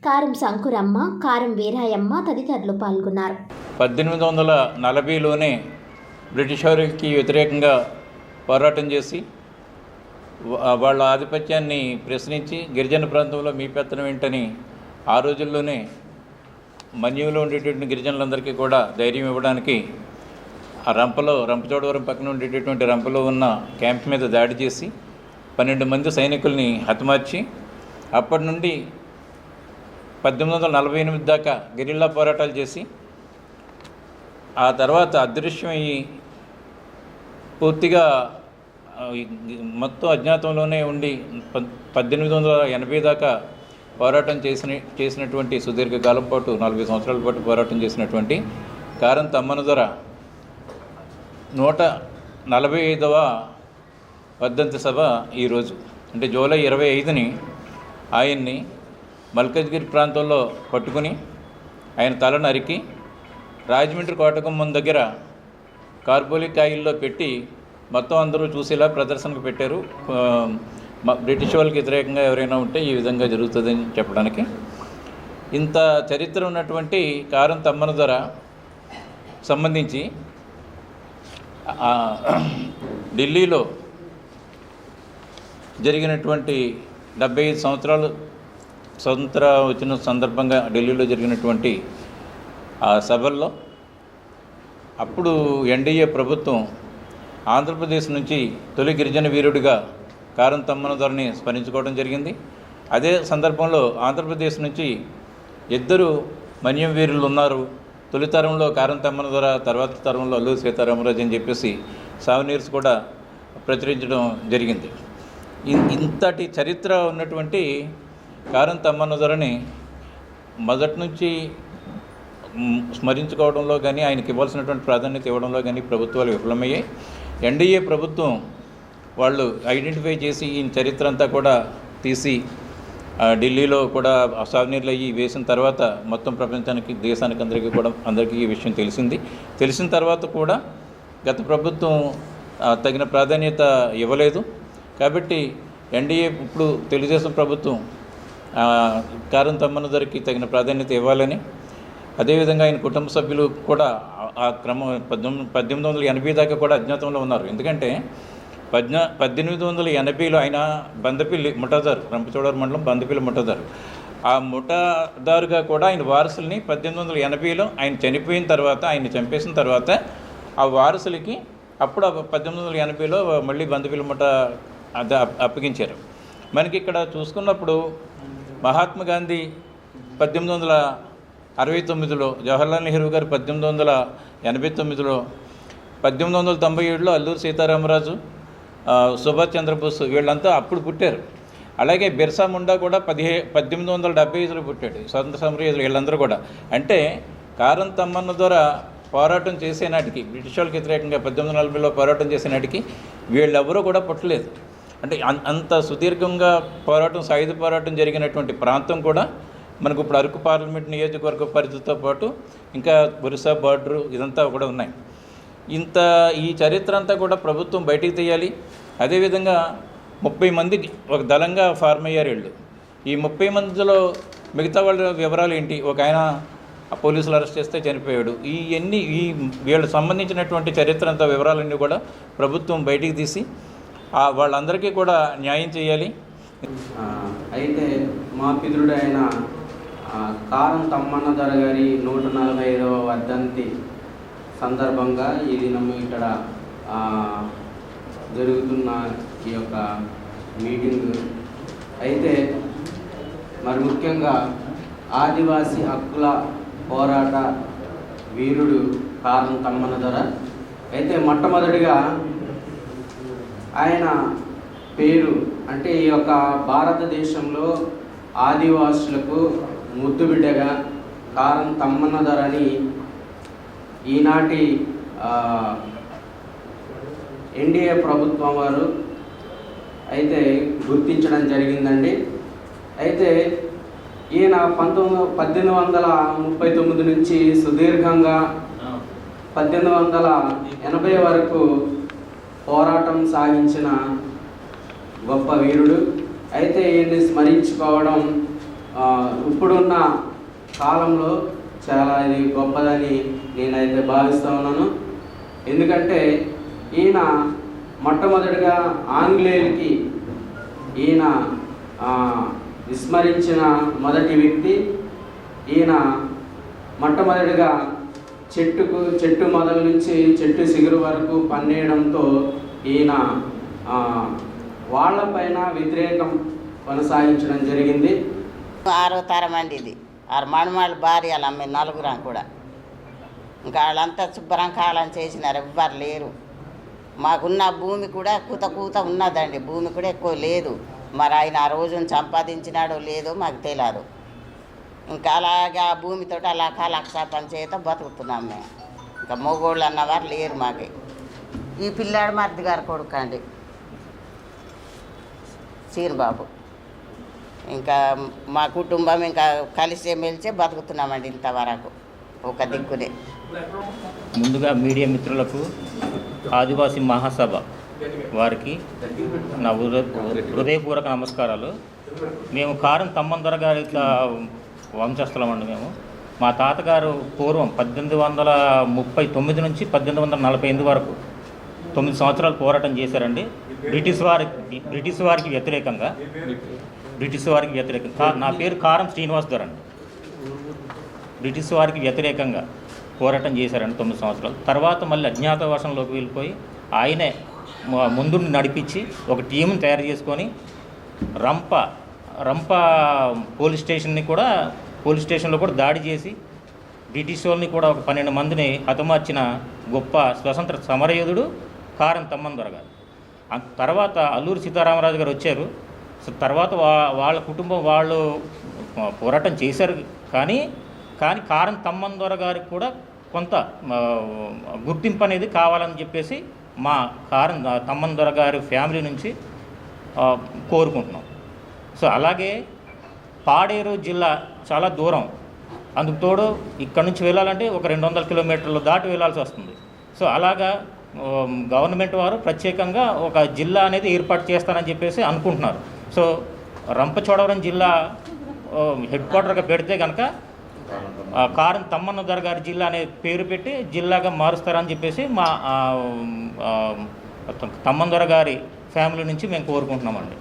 కారం శంకురమ్మ, కారం వీరాయమ్మ తదితరులు పాల్గొన్నారు. 1840లోనే బ్రిటిష్ వారికి వ్యతిరేకంగా పోరాటం చేసి వాళ్ళ ఆధిపత్యాన్ని ప్రశ్నించి గిరిజన ప్రాంతంలో మీ పెత్తనం ఏంటని ఆ రోజుల్లోనే మన్యంలో ఉండేటటువంటి గిరిజనులందరికీ కూడా ధైర్యం ఇవ్వడానికి ఆ రంపచోడవరం పక్కన ఉండేటటువంటి రంపలో ఉన్న క్యాంప్ మీద దాడి చేసి 12 మంది సైనికుల్ని హతమార్చి అప్పటి నుండి 1848 దాకా గెరిల్లా పోరాటాలు చేసి ఆ తర్వాత అదృశ్యమయ్యి పూర్తిగా మొత్తం అజ్ఞాతంలోనే ఉండి 1880 దాకా పోరాటం చేసినటువంటి సుదీర్ఘకాలం పాటు 40 సంవత్సరాల పాటు పోరాటం చేసినటువంటి కారం తమ్మన దొర 145వ వర్ధంతి సభ ఈరోజు అంటే జూలై 25ని ఆయన్ని మల్కజ్గిరి ప్రాంతంలో పట్టుకుని ఆయన తల నరికి రాజమండ్రి కోటగుమ్మం దగ్గర కార్బోలిక్ ఆయిల్లో పెట్టి మొత్తం అందరూ చూసేలా ప్రదర్శనకు పెట్టారు. బ్రిటిష్ వాళ్ళకి వ్యతిరేకంగా ఎవరైనా ఉంటే ఈ విధంగా జరుగుతుందని చెప్పడానికి. ఇంత చరిత్ర ఉన్నటువంటి కారం తమ్మన దొర సంబంధించి ఢిల్లీలో జరిగినటువంటి 75 సంవత్సరాలు స్వతంత్ర వచ్చిన సందర్భంగా ఢిల్లీలో జరిగినటువంటి ఆ సభల్లో అప్పుడు ఎన్డీఏ ప్రభుత్వం ఆంధ్రప్రదేశ్ నుంచి తొలి గిరిజన వీరుడిగా కారం తమ్మన దొరని స్మరించుకోవడం జరిగింది. అదే సందర్భంలో ఆంధ్రప్రదేశ్ నుంచి 2 మన్యం వీరులు ఉన్నారు. తొలి తరంలో కారం తమ్మన దొర, తర్వాత తరంలో అల్లూరి సీతారామరాజు అని చెప్పేసి సావనీర్స్ కూడా ప్రచురించడం జరిగింది. ఇంతటి చరిత్ర ఉన్నటువంటి కారం తమ్మన దొరని మొదటి నుంచి స్మరించుకోవడంలో కానీ ఆయనకి ఇవ్వాల్సినటువంటి ప్రాధాన్యత ఇవ్వడంలో కానీ ప్రభుత్వాలు విఫలమయ్యాయి. ఎన్డీఏ ప్రభుత్వం వాళ్ళు ఐడెంటిఫై చేసి ఈ చరిత్ర అంతా కూడా తీసి ఢిల్లీలో కూడా సావనీర్లు అయ్యి వేసిన తర్వాత మొత్తం ప్రపంచానికి, దేశానికి అందరికీ ఈ విషయం తెలిసిన తర్వాత కూడా గత ప్రభుత్వం తగిన ప్రాధాన్యత ఇవ్వలేదు. కాబట్టి ఎన్డీఏ ఇప్పుడు తెలుగుదేశం ప్రభుత్వం కారం తమ్మన దొరకి తగిన ప్రాధాన్యత ఇవ్వాలని, అదేవిధంగా ఆయన కుటుంబ సభ్యులు కూడా ఆ క్రమం 1880 దాకా కూడా అజ్ఞాతంలో ఉన్నారు. ఎందుకంటే 1880లో ఆయన బందపిల్లి ముఠాదారు, రంపచోడవరం మండలం బందపిల్లి ముఠాదారు. ఆ ముఠాదారుగా కూడా ఆయన వారసుల్ని 1880లో ఆయన చనిపోయిన తర్వాత, ఆయన చంపేసిన తర్వాత ఆ వారసులకి అప్పుడు 1880లో మళ్ళీ బందపిల్లి ముఠ అప్పగించారు. మనకి ఇక్కడ చూసుకున్నప్పుడు మహాత్మా గాంధీ 1869లో, జవహర్లాల్ నెహ్రూ గారు 1889లో, 1897లో అల్లూరి సీతారామరాజు, సుభాష్ చంద్రబోస్ వీళ్ళంతా అప్పుడు పుట్టారు. అలాగే బిర్సా ముండా కూడా 1875లో పుట్టాడు. స్వాతంత్ర సమరయోధులు వీళ్ళందరూ కూడా. అంటే కారం తమ్మన ద్వారా పోరాటం చేసే నాటికి, బ్రిటిష్ వాళ్ళకి వ్యతిరేకంగా 1840లో పోరాటం చేసే నాటికి వీళ్ళెవరూ కూడా పుట్టలేదు. అంటే అంత సుదీర్ఘంగా సాయుధ పోరాటం జరిగినటువంటి ప్రాంతం కూడా మనకు ఇప్పుడు అరకు పార్లమెంట్ నియోజకవర్గ పరిధితో పాటు ఇంకా ఒరిస్సా బార్డరు ఇదంతా కూడా ఉన్నాయి. ఈ చరిత్ర అంతా కూడా ప్రభుత్వం బయటికి తీయాలి. అదేవిధంగా 30 మంది ఒక దళంగా ఫార్మ్ అయ్యారు వీళ్ళు. ఈ 30 మందిలో మిగతా వాళ్ళ వివరాలు ఏంటి? ఒక ఆయన పోలీసులు అరెస్ట్ చేస్తే చనిపోయాడు. వీళ్ళకి సంబంధించినటువంటి చరిత్ర అంతా వివరాలన్నీ కూడా ప్రభుత్వం బయటికి తీసి వాళ్ళందరికీ కూడా న్యాయం చేయాలి. అయితే మా పితృడు అయిన కారం తమ్మన దొర గారి 145వ వర్ధంతి సందర్భంగా ఈ దినము ఇక్కడ జరుగుతున్న ఈ యొక్క మీటింగ్ అయితే మరి ముఖ్యంగా ఆదివాసీ హక్కుల పోరాట వీరుడు కారం తమ్మన దొర అయితే మొట్టమొదటిగా ఆయన పేరు అంటే ఈ యొక్క భారతదేశంలో ఆదివాసులకు ముద్దుబిడ్డగా కారం తమ్మన దొర అని ఈనాటి ఎన్డీఏ ప్రభుత్వం వారు అయితే గుర్తించడం జరిగిందండి. అయితే ఈయన 1839 నుంచి సుదీర్ఘంగా 1880 వరకు పోరాటం సాగించిన గొప్ప వీరుడు. అయితే ఈయన్ని స్మరించుకోవడం ఇప్పుడున్న కాలంలో చాలా ఇది గొప్పదని నేనైతే భావిస్తూ ఉన్నాను. ఎందుకంటే ఈయన మొట్టమొదటిగా ఆంగ్లేయులకి ఈయన విస్మరించిన మొదటి వ్యక్తి. ఈయన మొట్టమొదటిగా చెట్టు మొదల నుంచి చెట్టు చిగురు వరకు పన్నేయడంతో ఈయన వాళ్ళపైన వ్యతిరేకం కొనసాగించడం జరిగింది. 6వ తరం అండి ఇది. 6 మణమాళ్ళ భార్యలు అమ్మే 4 కూడా. ఇంకా వాళ్ళంతా శుభ్రం కాలం చేసినారు, ఎవ్వరు లేరు. మాకున్న భూమి కూడా కూత ఉన్నదండి, భూమి కూడా ఎక్కువ లేదు. మరి ఆయన ఆ రోజున సంపాదించినాడో లేదో మాకు తెలియదు. ఇంకా అలాగే ఆ భూమితో అలా లక్ష పంచేత బతుకుతున్నాం మేము. ఇంకా మొగోళ్ళు అన్నవారు లేరు మాకు. ఈ పిల్లాడు మర్ది గారు కొడుకు అండి, సీనుబాబు. ఇంకా మా కుటుంబం ఇంకా కలిసి మెలిసే బతుకుతున్నామండి ఇంతవరకు ఒక దిక్కునే. ముందుగా మీడియా మిత్రులకు, ఆదివాసీ మహాసభ వారికి నా హృదయపూర్వక నమస్కారాలు. మేము కారం తమ్మన్ గారి వంశస్థలం అండి. మా తాతగారు పూర్వం 1839 నుంచి 1848 వరకు 9 సంవత్సరాలు పోరాటం చేశారండి. బ్రిటిష్ వారికి వ్యతిరేకంగా. నా పేరు కారం శ్రీనివాస్ గారు అండి. బ్రిటిష్ వారికి వ్యతిరేకంగా పోరాటం చేశారండి 9 సంవత్సరాలు. తర్వాత మళ్ళీ అజ్ఞాతవాసంలోకి వెళ్ళిపోయి ఆయనే ముందు నడిపించి ఒక టీంని తయారు చేసుకొని రంప పోలీస్ స్టేషన్లో కూడా దాడి చేసి బ్రిటిష్ వాళ్ళని కూడా ఒక 12 మందిని హతమార్చిన గొప్ప స్వతంత్ర సమరయోధుడు కారం తమ్మన్ గారు. తర్వాత అల్లూరి సీతారామరాజు గారు వచ్చారు. సో తర్వాత వాళ్ళ కుటుంబం వాళ్ళు పోరాటం చేశారు. కానీ కారం తమ్మన్ గారికి కూడా కొంత గుర్తింపు అనేది కావాలని చెప్పేసి మా కారం తమ్మన్ గారి ఫ్యామిలీ నుంచి కోరుకుంటున్నాం. సో అలాగే పాడేరు జిల్లా చాలా దూరం, అందుకు తోడు ఇక్కడ నుంచి వెళ్ళాలంటే ఒక 200 కిలోమీటర్లు దాటి వెళ్ళాల్సి వస్తుంది. సో అలాగా గవర్నమెంట్ వారు ప్రత్యేకంగా ఒక జిల్లా అనేది ఏర్పాటు చేస్తారని చెప్పేసి అనుకుంటున్నారు. సో రంపచోడవరం జిల్లా హెడ్ క్వార్టర్గా పెడితే కనుక కారం తమ్మన్ గారి జిల్లా అనే పేరు పెట్టి జిల్లాగా మారుస్తారని చెప్పేసి మా తమ్మన్ గారి ఫ్యామిలీ నుంచి మేము కోరుకుంటున్నామండి.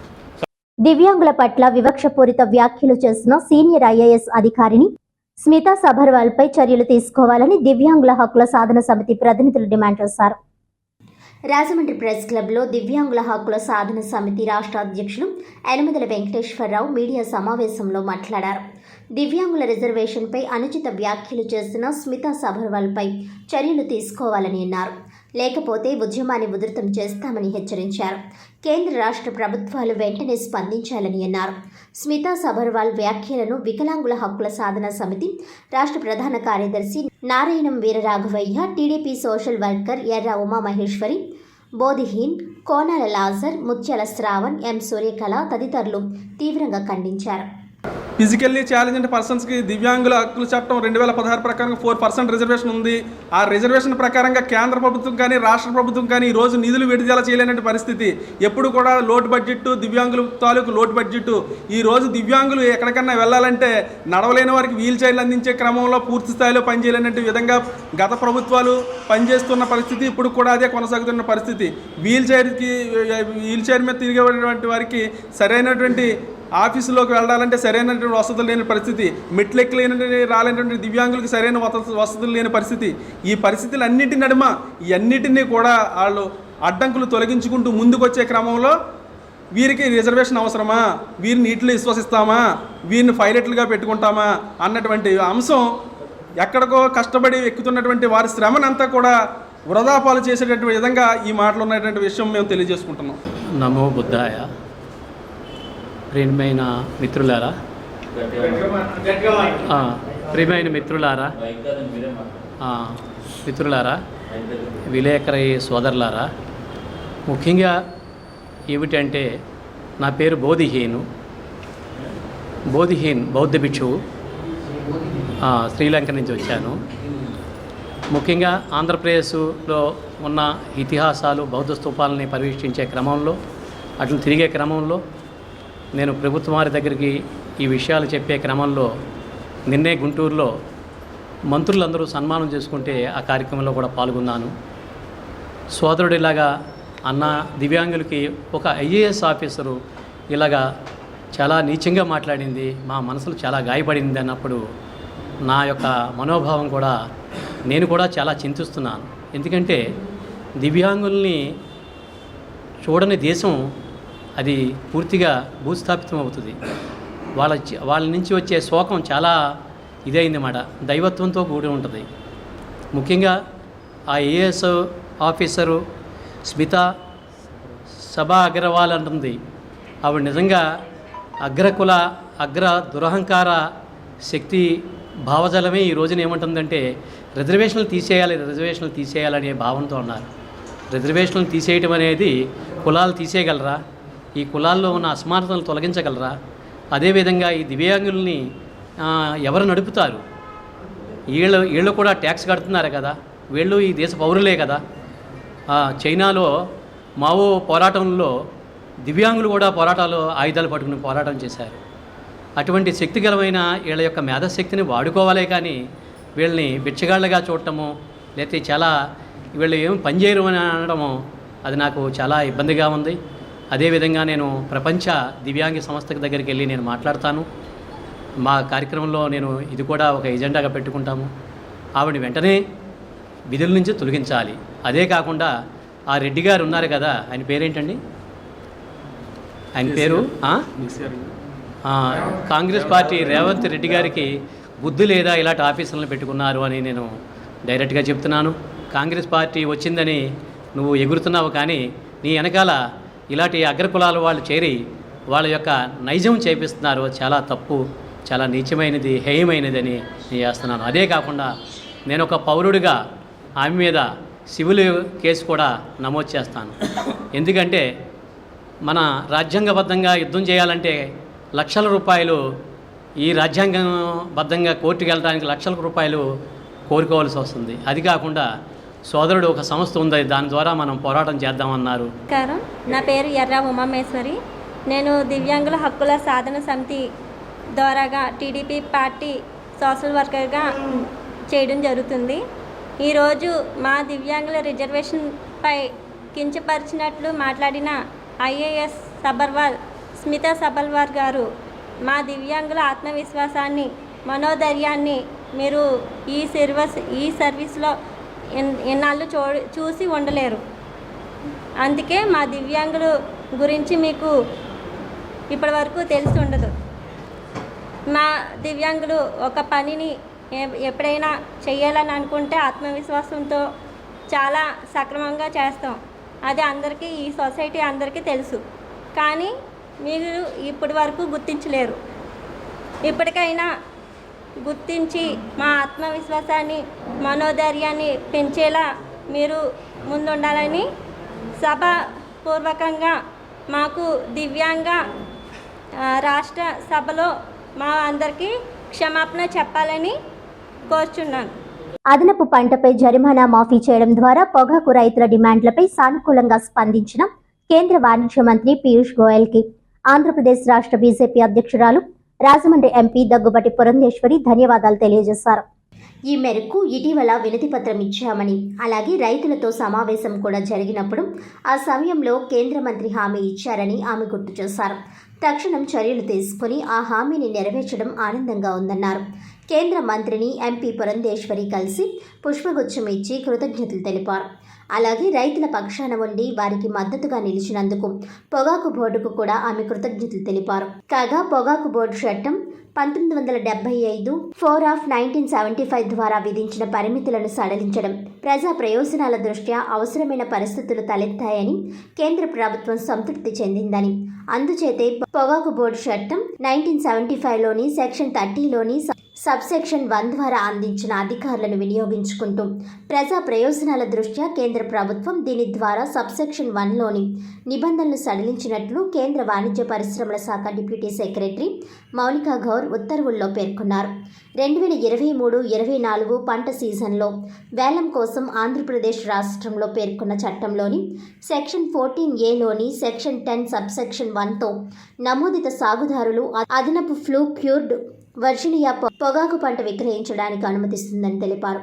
దివ్యాంగుల పట్ల వివక్షపూరిత వ్యాఖ్యలు చేసిన సీనియర్ ఐఏఎస్ అధికారిని స్మితా సబర్వాల్ పై చర్యలు తీసుకోవాలని దివ్యాంగుల హక్కుల సాధన సమితి ప్రతినిధులు డిమాండ్ చేశారు. రాజమండ్రి ప్రెస్ క్లబ్లో దివ్యాంగుల హక్కుల సాధన సమితి రాష్ట్ర అధ్యక్షులు యనమదల వెంకటేశ్వరరావు మీడియా సమావేశంలో మాట్లాడారు. దివ్యాంగుల రిజర్వేషన్పై అనుచిత వ్యాఖ్యలు చేసిన స్మితా సబర్వాల్పై చర్యలు తీసుకోవాలని అన్నారు. లేకపోతే ఉద్యమాన్ని ఉధృతం చేస్తామని హెచ్చరించారు. కేంద్ర రాష్ట్ర ప్రభుత్వాలు వెంటనే స్పందించాలని అన్నారు. స్మితా సబర్వాల్ వ్యాఖ్యలను వికలాంగుల హక్కుల సాధన సమితి రాష్ట్ర ప్రధాన కార్యదర్శి నారాయణం వీరరాఘవయ్య, టీడీపీ సోషల్ వర్కర్ ఎర్ర ఉమామహేశ్వరి, బోధిహీన్, కోనాల లాజర్, ముత్యాల శ్రావణ్, ఎం సూర్యకళ తదితరులు తీవ్రంగా ఖండించారు. ఫిజికల్లీ ఛాలెంజ్డ్ పర్సన్స్కి దివ్యాంగుల హక్కుల చట్టం 2016 ప్రకారంగా 4% రిజర్వేషన్ ఉంది. ఆ రిజర్వేషన్ ప్రకారంగా కేంద్ర ప్రభుత్వం కానీ రాష్ట్ర ప్రభుత్వం కానీ ఈరోజు నిధులు విడుదల చేయలేని పరిస్థితి. ఎప్పుడు కూడా లోటు బడ్జెట్, దివ్యాంగుల తాలూకు లోటు బడ్జెట్. ఈరోజు దివ్యాంగులు ఎక్కడికన్నా వెళ్ళాలంటే నడవలేని వారికి వీల్ చైర్లు అందించే క్రమంలో పూర్తి స్థాయిలో పనిచేయలేనట్టు విధంగా గత ప్రభుత్వాలు పనిచేస్తున్న పరిస్థితి. ఇప్పుడు కూడా అదే కొనసాగుతున్న పరిస్థితి. వీల్ చైర్ మీద తిరిగేటువంటి వారికి సరైనటువంటి ఆఫీసులోకి వెళ్ళాలంటే సరైనటువంటి వసతులు లేని పరిస్థితి. మెట్లెక్కలేని రాలేనటువంటి దివ్యాంగులకు సరైన వసతులు లేని పరిస్థితి. ఈ పరిస్థితులన్నిటి నడుమ ఇవన్నిటినీ కూడా వాళ్ళు అడ్డంకులు తొలగించుకుంటూ ముందుకు వచ్చే క్రమంలో వీరికి రిజర్వేషన్ అవసరమా, వీరిని నీటిలో విశ్వసిస్తామా, వీరిని పైలట్లుగా పెట్టుకుంటామా అన్నటువంటి అంశం ఎక్కడికో కష్టపడి ఎక్కుతున్నటువంటి వారి శ్రమనంతా కూడా వృధాపాలు చేసేటటువంటి విధంగా ఈ మాటలు ఉన్నటువంటి విషయం మేము తెలియజేసుకుంటున్నాం. నమో బుద్ధాయ. ప్రియమైన మిత్రులారా, విలేకరి సోదరులారా, ముఖ్యంగా ఏమిటంటే నా పేరు బోధిహీను. బోధిహీన్ బౌద్ధ భిక్షువు, శ్రీలంక నుంచి వచ్చాను. ముఖ్యంగా ఆంధ్రప్రదేశ్లో ఉన్న ఇతిహాసాలు, బౌద్ధ స్తూపాలని పర్యవేక్షించే క్రమంలో, అట్లా తిరిగే క్రమంలో, నేను ప్రభుత్వం వారి దగ్గరికి ఈ విషయాలు చెప్పే క్రమంలో నిన్నే గుంటూరులో మంత్రులందరూ సన్మానం చేసుకుంటే ఆ కార్యక్రమంలో కూడా పాల్గొన్నాను. సోదరుడిలాగా అన్న దివ్యాంగులకి ఒక ఐఏఎస్ ఆఫీసరు ఇలాగా చాలా నీచంగా మాట్లాడింది, మా మనసులు చాలా గాయపడింది అన్నప్పుడు నా యొక్క మనోభావం కూడా నేను కూడా చాలా చింతిస్తున్నాను. ఎందుకంటే దివ్యాంగుల్ని చూడని దేశం అది పూర్తిగా భూస్థాపితం అవుతుంది. వాళ్ళ నుంచి వచ్చే శోకం చాలా ఇదైందన్నమాట, దైవత్వంతో కూడి ఉంటుంది. ముఖ్యంగా ఆ ఏఎస్ ఆఫీసరు స్మితా సభా అగ్రవాల్ అంటుంది, ఆవిడ నిజంగా అగ్ర దురహంకార శక్తి భావజలమే ఈ రోజున ఏమంటుందంటే రిజర్వేషన్లు తీసేయాలనే భావంతో ఉన్నారు. రిజర్వేషన్లు తీసేయటం అనేది కులాలు తీసేయగలరా? ఈ కులాల్లో ఉన్న అసమానతలు తొలగించగలరా? అదేవిధంగా ఈ దివ్యాంగుల్ని ఎవరు నడుపుతారు? వీళ్ళు కూడా ట్యాక్స్ కడుతున్నారు కదా, వీళ్ళు ఈ దేశ పౌరులే కదా. చైనాలో మావో పోరాటంలో దివ్యాంగులు కూడా ఆయుధాలు పట్టుకుని పోరాటం చేశారు. అటువంటి శక్తిగలమైన వీళ్ళ యొక్క మేధశక్తిని వాడుకోవాలే కానీ వీళ్ళని బిచ్చగాళ్ళగా చూడటము, లేకపోతే చాలా వీళ్ళు ఏం పనిచేయరు అని అనడము అది నాకు చాలా ఇబ్బందిగా ఉంది. అదేవిధంగా నేను ప్రపంచ దివ్యాంగ సంస్థ దగ్గరికి వెళ్ళి నేను మాట్లాడతాను. మా కార్యక్రమంలో నేను ఇది కూడా ఒక ఎజెండాగా పెట్టుకుంటాము. ఆవిడ వెంటనే విధుల నుంచి తొలగించాలి. అదే కాకుండా ఆ రెడ్డి గారు ఉన్నారు కదా, ఆయన పేరేంటండి? ఆయన పేరు కాంగ్రెస్ పార్టీ రేవంత్ రెడ్డి గారికి బుద్ధి లేదా ఇలాంటి ఆఫీసులను పెట్టుకున్నారు అని నేను డైరెక్ట్గా చెప్తున్నాను. కాంగ్రెస్ పార్టీ వచ్చిందని నువ్వు ఎగురుతున్నావు, కానీ నీ వెనకాల ఇలాంటి అగ్రకులాల వాళ్ళు చేరి వాళ్ళ యొక్క నైజం చేపిస్తున్నారు. చాలా తప్పు, చాలా నీచమైనది, హేయమైనది అని నేను చేస్తున్నాను. అదే కాకుండా నేను ఒక పౌరుడిగా ఆమె మీద సివిల్ కేసు కూడా నమోదు చేస్తాను. ఎందుకంటే మన రాజ్యాంగబద్ధంగా యుద్ధం చేయాలంటే లక్షల రూపాయలు, ఈ రాజ్యాంగబద్ధంగా కోర్టుకు వెళ్ళడానికి లక్షల రూపాయలు కోరుకోవాల్సి వస్తుంది. అది కాకుండా సోదరుడు ఒక సంస్థ ఉంది, దాని ద్వారా మనం పోరాటం చేద్దామన్నారు. నమస్కారం, నా పేరు ఎర్ర ఉమామేశ్వరి. నేను దివ్యాంగుల హక్కుల సాధన సమితి ద్వారాగా టీడీపీ పార్టీ సోషల్ వర్కర్గా చేయడం జరుగుతుంది. ఈరోజు మా దివ్యాంగుల రిజర్వేషన్పై కించపరిచినట్లు మాట్లాడిన ఐఏఎస్ స్మితా సబర్వాల్ గారు మా దివ్యాంగుల ఆత్మవిశ్వాసాన్ని, మనోధైర్యాన్ని మీరు ఈ సర్వీస్లో ఎన్నాళ్ళు చూసి ఉండలేరు. అందుకే మా దివ్యాంగుల గురించి మీకు ఇప్పటివరకు తెలిసి ఉండదు. మా దివ్యాంగులు ఒక పనిని ఎప్పుడైనా చేయాలని అనుకుంటే ఆత్మవిశ్వాసంతో చాలా సక్రమంగా చేస్తాం. అది అందరికీ, ఈ సొసైటీ అందరికీ తెలుసు. కానీ మీరు ఇప్పటి వరకు గుర్తించలేరు. ఇప్పటికైనా గుర్తించి మా ఆత్మవిశ్వాసాన్ని, మనోధైర్యాన్ని పెంచేలా మీరు ముందుండాలని సభాపూర్వకంగా మాకు దివ్యాంగ రాష్ట్ర సభలో మా అందరికీ క్షమాపణ చెప్పాలని కోరుచున్నాను. అదనపు పంటపై జరిమానా మాఫీ చేయడం ద్వారా పొగాకు రైతుల డిమాండ్లపై సానుకూలంగా స్పందించిన కేంద్ర వాణిజ్య మంత్రి పీయూష్ గోయల్కి ఆంధ్రప్రదేశ్ రాష్ట్ర బీజేపీ అధ్యక్షురాలు రాజమండ్రి ఎంపీ దగ్గుబాటి పురంధేశ్వరి ధన్యవాదాలు తెలియజేశారు. ఈ మేరకు ఇటీవల వినతి పత్రం ఇచ్చామని, అలాగే రైతులతో సమావేశం కూడా జరిగినప్పుడు ఆ సమయంలో కేంద్ర మంత్రి హామీ ఇచ్చారని ఆమె గుర్తు చేశారు. తక్షణం చర్యలు తీసుకుని ఆ హామీని నెరవేర్చడం ఆనందంగా ఉందన్నారు. కేంద్ర మంత్రిని ఎంపీ పురంధేశ్వరి కలిసి పుష్పగుచ్చం ఇచ్చి కృతజ్ఞతలు తెలిపారు. అలాగే రైతుల పక్షాన ఉండి వారికి మద్దతుగా నిలిచినందుకు పొగాకు బోర్డుకు కూడా ఆమె కృతజ్ఞతలు తెలిపారు. కాగా పొగాకు బోర్డు చట్టం 1975 4/1975 ద్వారా విధించిన పరిమితులను సడలించడం, ప్రజా ప్రయోజనాల దృష్ట్యా అవసరమైన పరిస్థితులు తలెత్తాయని కేంద్ర ప్రభుత్వం సంతృప్తి చెందిందని, అందుచేతే పొగాకు బోర్డు చట్టం 1975లోని సెక్షన్ 30లోని సబ్సెక్షన్ 1 ద్వారా అందించిన అధికారులను వినియోగించుకుంటూ ప్రజా ప్రయోజనాల దృష్ట్యా కేంద్ర ప్రభుత్వం దీని ద్వారా సబ్సెక్షన్ 1లోని నిబంధనలు సడలించినట్లు కేంద్ర వాణిజ్య పరిశ్రమల శాఖ డిప్యూటీ సెక్రటరీ మౌనికా గౌర్ ఉత్తర్వుల్లో పేర్కొన్నారు. 2023-24 పంట సీజన్లో వేలం కోసం ఆంధ్రప్రదేశ్ రాష్ట్రంలో పేర్కొన్న చట్టంలోని సెక్షన్ 14A సెక్షన్ 10 సబ్సెక్షన్ 1తో నమోదిత సాగుదారులు అదనపు ఫ్లూ క్యూర్డ్ వర్జీనియా పొగాకు పంట విక్రయించడానికి అనుమతిస్తుందని తెలిపారు.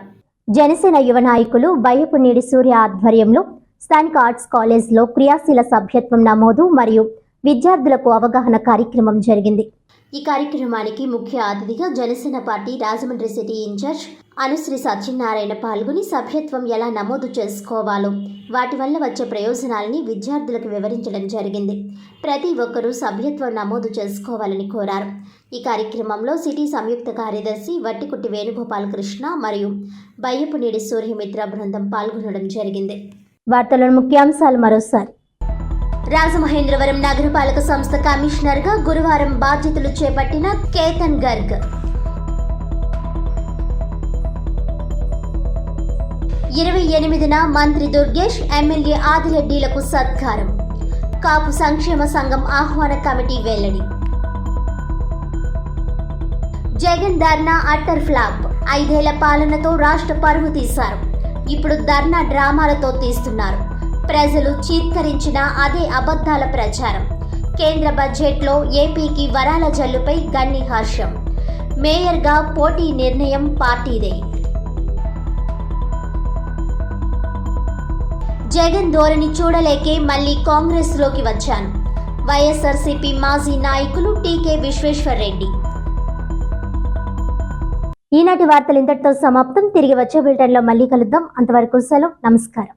జనసేన యువ నాయకులు బయ్యపునేడి సూర్య ఆధ్వర్యంలో స్థానిక ఆర్ట్స్ కాలేజ్లో క్రియాశీల సభ్యత్వం నమోదు మరియు విద్యార్థులకు అవగాహన కార్యక్రమం జరిగింది. ఈ కార్యక్రమానికి ముఖ్య అతిథిగా Janasena party Rajahmundry city incharge Anushri Satyanarayana పాల్గొని సభ్యత్వం ఎలా నమోదు చేసుకోవాలో, వాటి వల్ల వచ్చే ప్రయోజనాలని విద్యార్థులకు వివరించడం జరిగింది. ప్రతి ఒక్కరూ సభ్యత్వం నమోదు చేసుకోవాలని కోరారు. ఈ కార్యక్రమంలో సిటీ సంయుక్త కార్యదర్శి వట్టికుట్టి వేణుగోపాల్ కృష్ణ మరియు బయ్యపునేడి సూర్యమిత్ర బృందం పాల్గొనడం జరిగింది. వార్తలోని ముఖ్యాంశాలు మరోసారి. రాజమహేంద్రవరం నగరపాలక సంస్థ కమిషనర్గా గురువారం బాధ్యతలు చేపట్టిన కేతన్ గర్గ్. 28న మంత్రి దుర్గేష్, ఎమ్మెల్యే ఆదిరెడ్డిలకు సత్కారం. కాపు సంక్షేమ సంఘం ఆహ్వాన కమిటీ వెల్లడి. జగన్ ధర్నా అట్టర్ ఫ్లాప్. 5 ఏళ్ల పాలనతో రాష్ట్ర పరువు తీశారు. ఇప్పుడు ధర్నా డ్రామాలతో తీస్తున్నారు. ప్రజలు చీత్కరించిన అదే అబద్ధాల ప్రచారం. కేంద్ర బడ్జెట్లో ఏపీకి వరాల జల్లుపై గన్ని హర్షం. మేయర్గా పోటీ నిర్ణయం పార్టీదే. జగన్ ధోరణి చూడలేకే మళ్లీ కాంగ్రెస్లోకి వచ్చాను. వైఎస్ఆర్సీపీ మాజీ నాయకులు టీకే విశ్వేశ్వర్రెడ్డి. ఈనాటి వార్తలు ఇంతటితో సమాప్తం. తిరిగి వచ్చే బులెటిన్లో మళ్ళీ కలుద్దాం. అంతవరకు సెలవు. నమస్కారం.